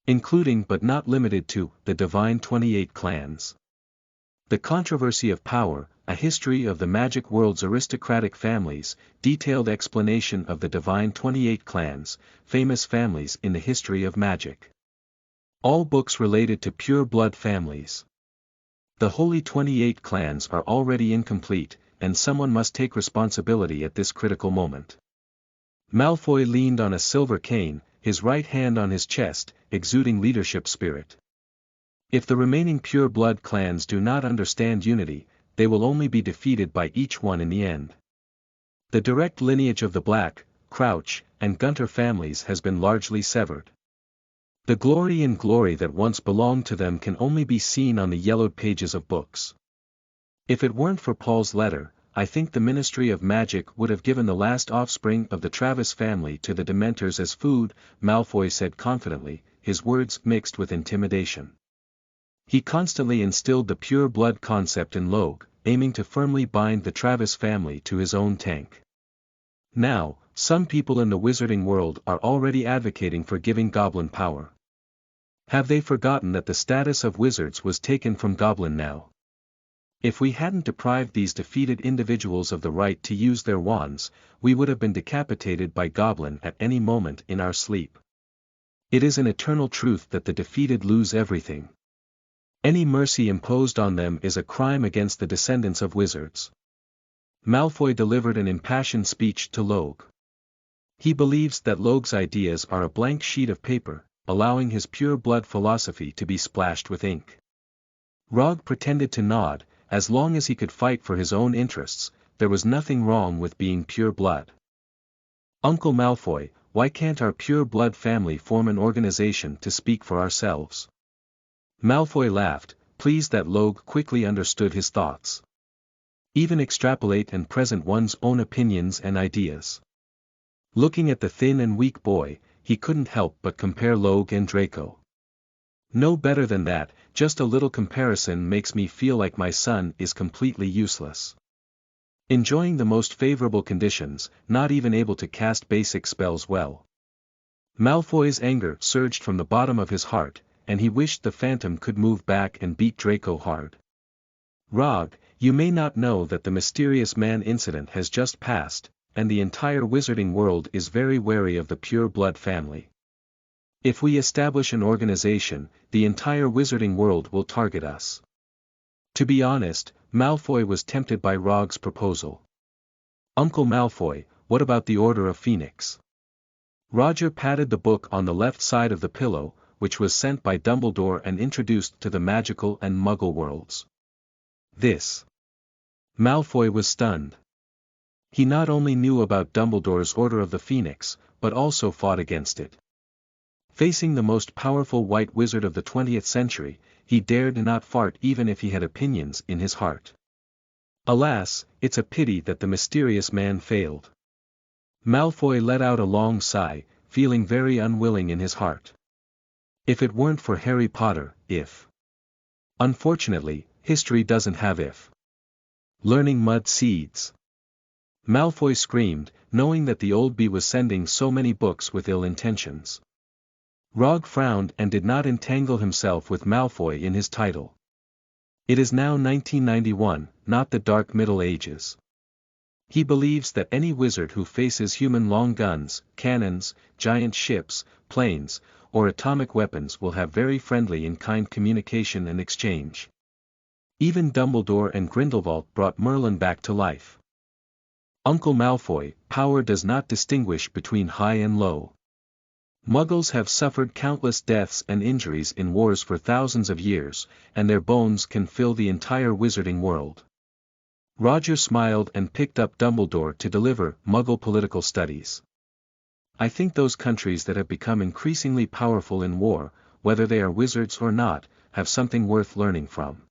Including but not limited to, the Divine 28 Clans. The Controversy of Power, a history of the magic world's aristocratic families, detailed explanation of the Divine 28 Clans, famous families in the history of magic. All books related to pure blood families. The Holy 28 Clans are already incomplete, and someone must take responsibility at this critical moment. Malfoy leaned on a silver cane, his right hand on his chest, exuding leadership spirit. If the remaining pure blood clans do not understand unity, they will only be defeated by each one in the end. The direct lineage of the Black, Crouch, and Gunter families has been largely severed. The glory and glory that once belonged to them can only be seen on the yellowed pages of books. If it weren't for Paul's letter, I think the Ministry of Magic would have given the last offspring of the Travis family to the Dementors as food, Malfoy said confidently, his words mixed with intimidation. He constantly instilled the pure blood concept in Logue, aiming to firmly bind the Travis family to his own tank. Now, some people in the wizarding world are already advocating for giving Goblin power. Have they forgotten that the status of wizards was taken from Goblin now? If we hadn't deprived these defeated individuals of the right to use their wands, we would have been decapitated by Goblin at any moment in our sleep. It is an eternal truth that the defeated lose everything. Any mercy imposed on them is a crime against the descendants of wizards. Malfoy delivered an impassioned speech to Logue. He believes that Logue's ideas are a blank sheet of paper, allowing his pure blood philosophy to be splashed with ink. Rogge pretended to nod. As long as he could fight for his own interests, there was nothing wrong with being pure blood. Uncle Malfoy, why can't our pure blood family form an organization to speak for ourselves? Malfoy laughed, pleased that Rogge quickly understood his thoughts. Even extrapolate and present one's own opinions and ideas. Looking at the thin and weak boy, he couldn't help but compare Rogge and Draco. No better than that, just a little comparison makes me feel like my son is completely useless. Enjoying the most favorable conditions, not even able to cast basic spells well. Malfoy's anger surged from the bottom of his heart, and he wished the Phantom could move back and beat Draco hard. Rogge, you may not know that the mysterious man incident has just passed, and the entire wizarding world is very wary of the pure blood family. If we establish an organization, the entire wizarding world will target us. To be honest, Malfoy was tempted by Rogge's proposal. Uncle Malfoy, what about the Order of Phoenix? Roger patted the book on the left side of the pillow, which was sent by Dumbledore and introduced to the magical and muggle worlds. This. Malfoy was stunned. He not only knew about Dumbledore's Order of the Phoenix, but also fought against it. Facing the most powerful white wizard of the 20th century, he dared not fart even if he had opinions in his heart. Alas, it's a pity that the mysterious man failed. Malfoy let out a long sigh, feeling very unwilling in his heart. If it weren't for Harry Potter, if. Unfortunately, history doesn't have if. Learning mud seeds. Malfoy screamed, knowing that the old bee was sending so many books with ill intentions. Rogge frowned and did not entangle himself with Malfoy in his title. It is now 1991, not the Dark Middle Ages. He believes that any wizard who faces human long guns, cannons, giant ships, planes, or atomic weapons will have very friendly and kind communication and exchange. Even Dumbledore and Grindelwald brought Merlin back to life. Uncle Malfoy, power does not distinguish between high and low. Muggles have suffered countless deaths and injuries in wars for thousands of years, and their bones can fill the entire wizarding world. Roger smiled and picked up Dumbledore to deliver Muggle political studies. I think those countries that have become increasingly powerful in war, whether they are wizards or not, have something worth learning from.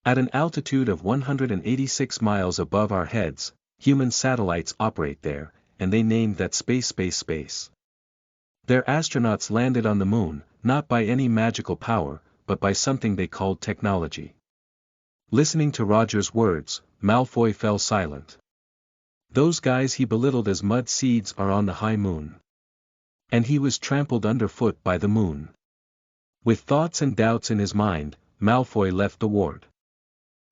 At an altitude of 186 miles above our heads, human satellites operate there, and they named that space. Their astronauts landed on the moon, not by any magical power, but by something they called technology. Listening to Roger's words, Malfoy fell silent. Those guys he belittled as mud seeds are on the high moon. And he was trampled underfoot by the moon. With thoughts and doubts in his mind, Malfoy left the ward.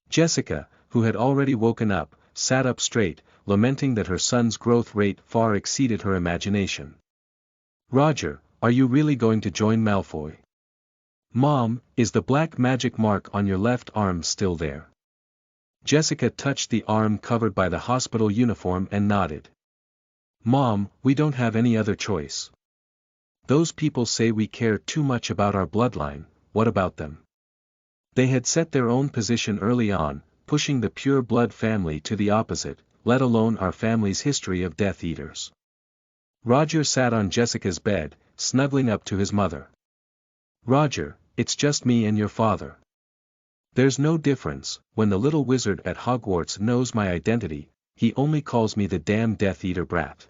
Jessica, who had already woken up, sat up straight, lamenting that her son's growth rate far exceeded her imagination. Roger, are you really going to join Malfoy? Mom, is the black magic mark on your left arm still there? Jessica touched the arm covered by the hospital uniform and nodded. Mom, we don't have any other choice. Those people say we care too much about our bloodline, what about them? They had set their own position early on, pushing the pure blood family to the opposite, let alone our family's history of Death Eaters. Roger sat on Jessica's bed, snuggling up to his mother. Roger, it's just me and your father. There's no difference. When the little wizard at Hogwarts knows my identity, he only calls me the damn Death Eater brat.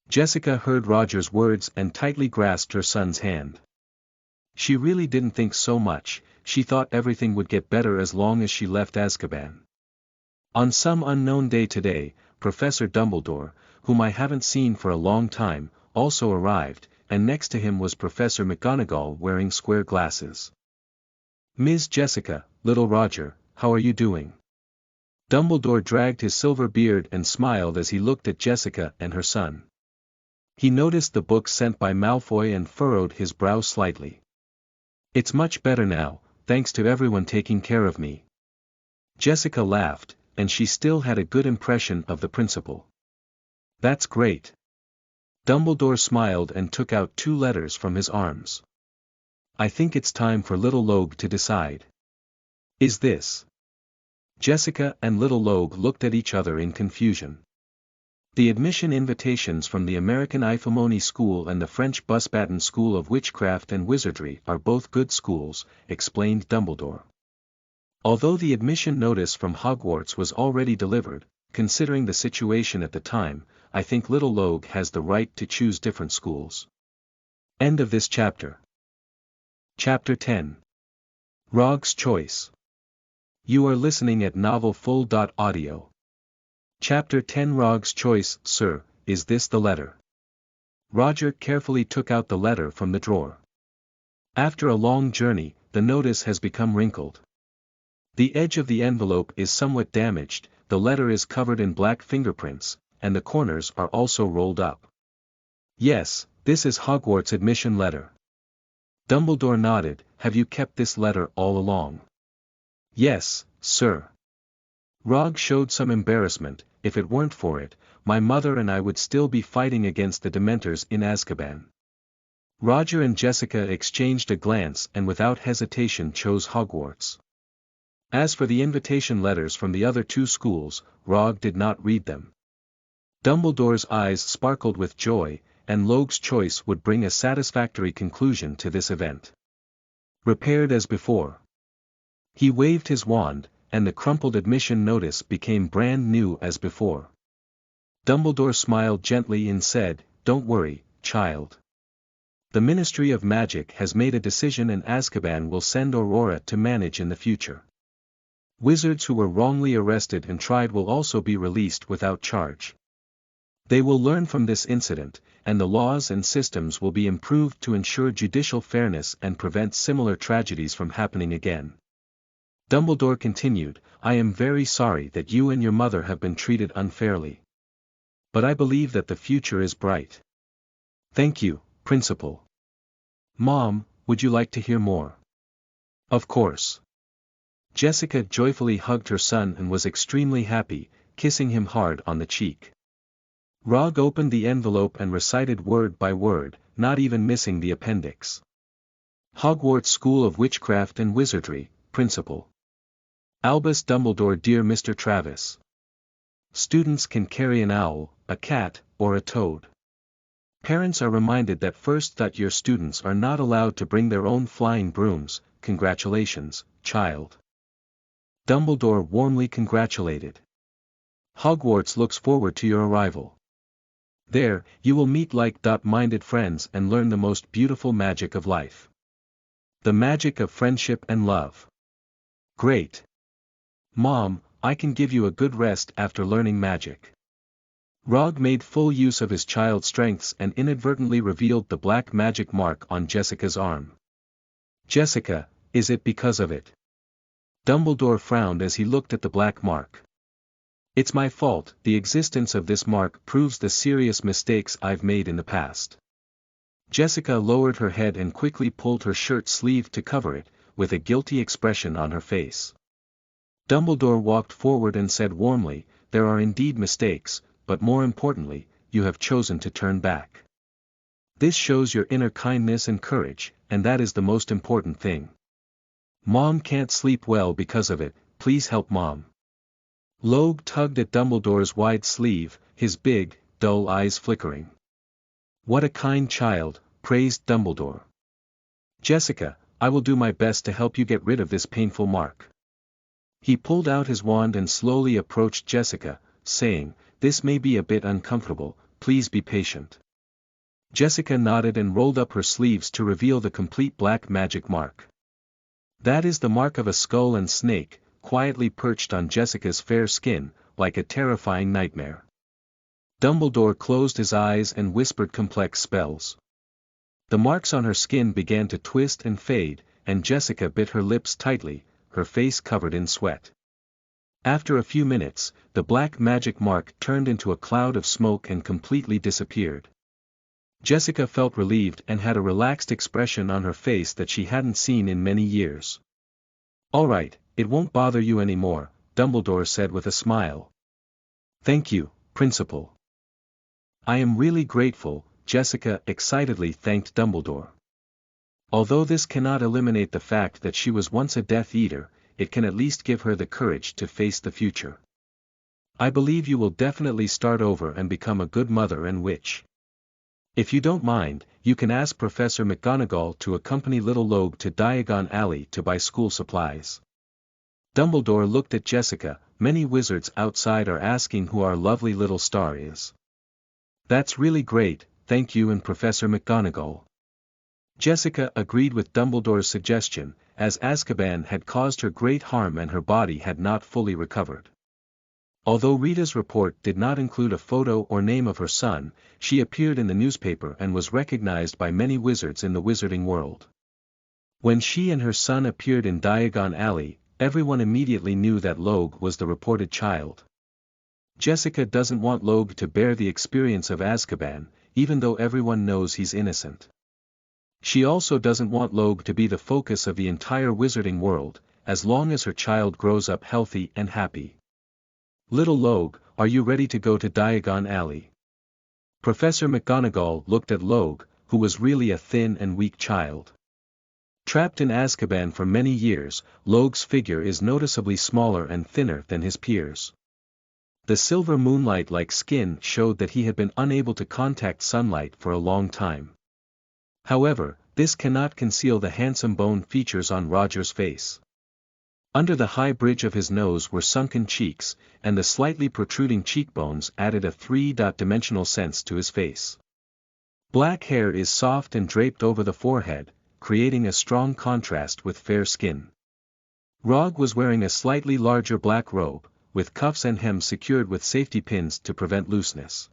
Jessica heard Roger's words and tightly grasped her son's hand. She really didn't think so much, she thought everything would get better as long as she left Azkaban. On some unknown day today, Professor Dumbledore, whom I haven't seen for a long time, also arrived, and next to him was Professor McGonagall wearing square glasses. Ms. Jessica, little Roger, how are you doing? Dumbledore dragged his silver beard and smiled as he looked at Jessica and her son. He noticed the book sent by Malfoy and furrowed his brow slightly. It's much better now, thanks to everyone taking care of me. Jessica laughed, and she still had a good impression of the principal. That's great. Dumbledore smiled and took out 2 letters from his arms. I think it's time for little Rogge to decide. Is this? Jessica and little Rogge looked at each other in confusion. The admission invitations from the American Ifamoni School and the French Busbaton School of Witchcraft and Wizardry are both good schools, explained Dumbledore. Although the admission notice from Hogwarts was already delivered, considering the situation at the time, I think little Rogge has the right to choose different schools. End of this chapter. Chapter 10. Rogge's Choice. You are listening at novelfull.audio. Chapter 10 Rogge's Choice. Sir, is this the letter? Roger carefully took out the letter from the drawer. After a long journey, the notice has become wrinkled. The edge of the envelope is somewhat damaged, the letter is covered in black fingerprints, and the corners are also rolled up. Yes, this is Hogwarts admission letter. Dumbledore nodded. Have you kept this letter all along? Yes, sir. Rogge showed some embarrassment. If it weren't for it, my mother and I would still be fighting against the Dementors in Azkaban. Roger and Jessica exchanged a glance and without hesitation chose Hogwarts. As for the invitation letters from the other 2 schools, Rogge did not read them. Dumbledore's eyes sparkled with joy, and Rogge's choice would bring a satisfactory conclusion to this event. Repaired as before. He waved his wand, and the crumpled admission notice became brand new as before. Dumbledore smiled gently and said, Don't worry, child. The Ministry of Magic has made a decision and Azkaban will send Aurora to manage in the future. Wizards who were wrongly arrested and tried will also be released without charge. They will learn from this incident, and the laws and systems will be improved to ensure judicial fairness and prevent similar tragedies from happening again. Dumbledore continued, I am very sorry that you and your mother have been treated unfairly. But I believe that the future is bright. Thank you, Principal. Mom, would you like to hear more? Of course. Jessica joyfully hugged her son and was extremely happy, kissing him hard on the cheek. Rogge opened the envelope and recited word by word, not even missing the appendix. Hogwarts School of Witchcraft and Wizardry, Principal. Albus Dumbledore. Dear Mr. Travis. Students can carry an owl, a cat, or a toad. Parents are reminded that first that your students are not allowed to bring their own flying brooms. Congratulations, child. Dumbledore warmly congratulated. Hogwarts looks forward to your arrival. There, you will meet like-minded friends and learn the most beautiful magic of life. The magic of friendship and love. Great. Mom, I can give you a good rest after learning magic. Rogge made full use of his child's strengths and inadvertently revealed the black magic mark on Jessica's arm. Jessica, is it because of it? Dumbledore frowned as he looked at the black mark. It's my fault. The existence of this mark proves the serious mistakes I've made in the past. Jessica lowered her head and quickly pulled her shirt sleeve to cover it, with a guilty expression on her face. Dumbledore walked forward and said warmly, there are indeed mistakes, but more importantly, you have chosen to turn back. This shows your inner kindness and courage, and that is the most important thing. Mom can't sleep well because of it, please help Mom. Rogge tugged at Dumbledore's wide sleeve, his big, dull eyes flickering. What a kind child, praised Dumbledore. Jessica, I will do my best to help you get rid of this painful mark. He pulled out his wand and slowly approached Jessica, saying, this may be a bit uncomfortable, please be patient. Jessica nodded and rolled up her sleeves to reveal the complete black magic mark. That is the mark of a skull and snake, quietly perched on Jessica's fair skin, like a terrifying nightmare. Dumbledore closed his eyes and whispered complex spells. The marks on her skin began to twist and fade, and Jessica bit her lips tightly, her face covered in sweat. After a few minutes, the black magic mark turned into a cloud of smoke and completely disappeared. Jessica felt relieved and had a relaxed expression on her face that she hadn't seen in many years. All right, it won't bother you anymore, Dumbledore said with a smile. Thank you, Principal. I am really grateful, Jessica excitedly thanked Dumbledore. Although this cannot eliminate the fact that she was once a Death Eater, it can at least give her the courage to face the future. I believe you will definitely start over and become a good mother and witch. If you don't mind, you can ask Professor McGonagall to accompany little Logue to Diagon Alley to buy school supplies. Dumbledore looked at Jessica. Many wizards outside are asking who our lovely little star is. That's really great, thank you and Professor McGonagall. Jessica agreed with Dumbledore's suggestion, as Azkaban had caused her great harm and her body had not fully recovered. Although Rita's report did not include a photo or name of her son, she appeared in the newspaper and was recognized by many wizards in the wizarding world. When she and her son appeared in Diagon Alley, everyone immediately knew that Logue was the reported child. Jessica doesn't want Logue to bear the experience of Azkaban, even though everyone knows he's innocent. She also doesn't want Logue to be the focus of the entire wizarding world, as long as her child grows up healthy and happy. Little Logue, are you ready to go to Diagon Alley? Professor McGonagall looked at Logue, who was really a thin and weak child. Trapped in Azkaban for many years, Logue's figure is noticeably smaller and thinner than his peers. The silver moonlight-like skin showed that he had been unable to contact sunlight for a long time. However, this cannot conceal the handsome bone features on Roger's face. Under the high bridge of his nose were sunken cheeks, and the slightly protruding cheekbones added a three-dimensional sense to his face. Black hair is soft and draped over the forehead, creating a strong contrast with fair skin. Rogge was wearing a slightly larger black robe, with cuffs and hem secured with safety pins to prevent looseness.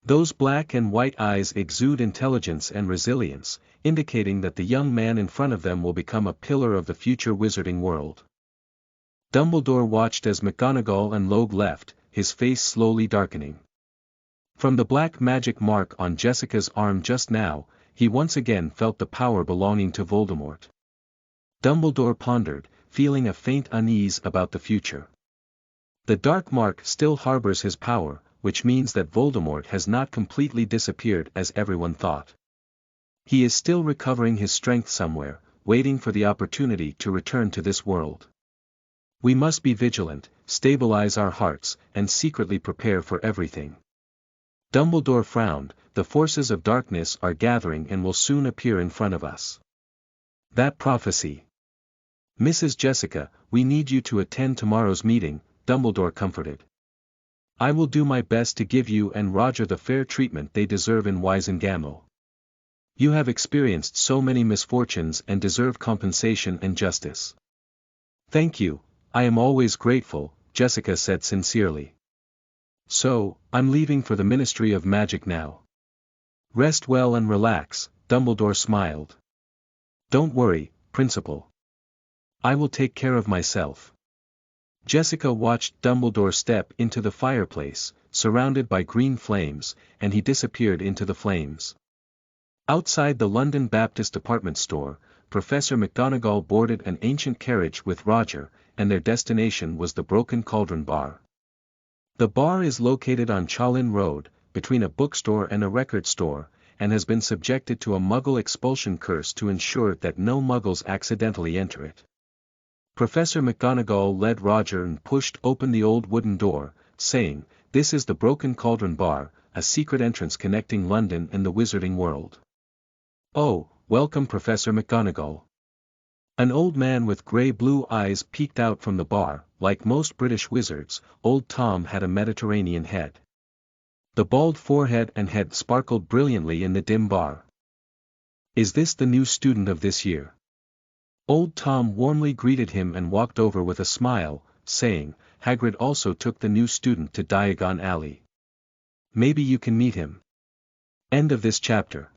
Those black and white eyes exude intelligence and resilience, indicating that the young man in front of them will become a pillar of the future wizarding world. Dumbledore watched as McGonagall and Logue left, his face slowly darkening. From the black magic mark on Jessica's arm just now, he once again felt the power belonging to Voldemort. Dumbledore pondered, feeling a faint unease about the future. The dark mark still harbors his power, which means that Voldemort has not completely disappeared as everyone thought. He is still recovering his strength somewhere, waiting for the opportunity to return to this world. We must be vigilant, stabilize our hearts, and secretly prepare for everything. Dumbledore frowned. The forces of darkness are gathering and will soon appear in front of us. That prophecy. Mrs. Jessica, we need you to attend tomorrow's meeting, Dumbledore comforted. I will do my best to give you and Roger the fair treatment they deserve in Wizengamot. You have experienced so many misfortunes and deserve compensation and justice. Thank you, I am always grateful, Jessica said sincerely. So, I'm leaving for the Ministry of Magic now. Rest well and relax, Dumbledore smiled. Don't worry, Principal. I will take care of myself. Jessica watched Dumbledore step into the fireplace, surrounded by green flames, and he disappeared into the flames. Outside the London Baptist department store, Professor McGonagall boarded an ancient carriage with Roger, and their destination was the Broken Cauldron Bar. The bar is located on Chalin Road, between a bookstore and a record store, and has been subjected to a Muggle expulsion curse to ensure that no Muggles accidentally enter it. Professor McGonagall led Roger and pushed open the old wooden door, saying, "This is the Broken Cauldron Bar, a secret entrance connecting London and the wizarding world." "Oh, welcome Professor McGonagall." An old man with grey-blue eyes peeked out from the bar. Like most British wizards, Old Tom had a Mediterranean head. The bald forehead and head sparkled brilliantly in the dim bar. "Is this the new student of this year?" Old Tom warmly greeted him and walked over with a smile, saying, "Hagrid also took the new student to Diagon Alley. Maybe you can meet him." End of this chapter.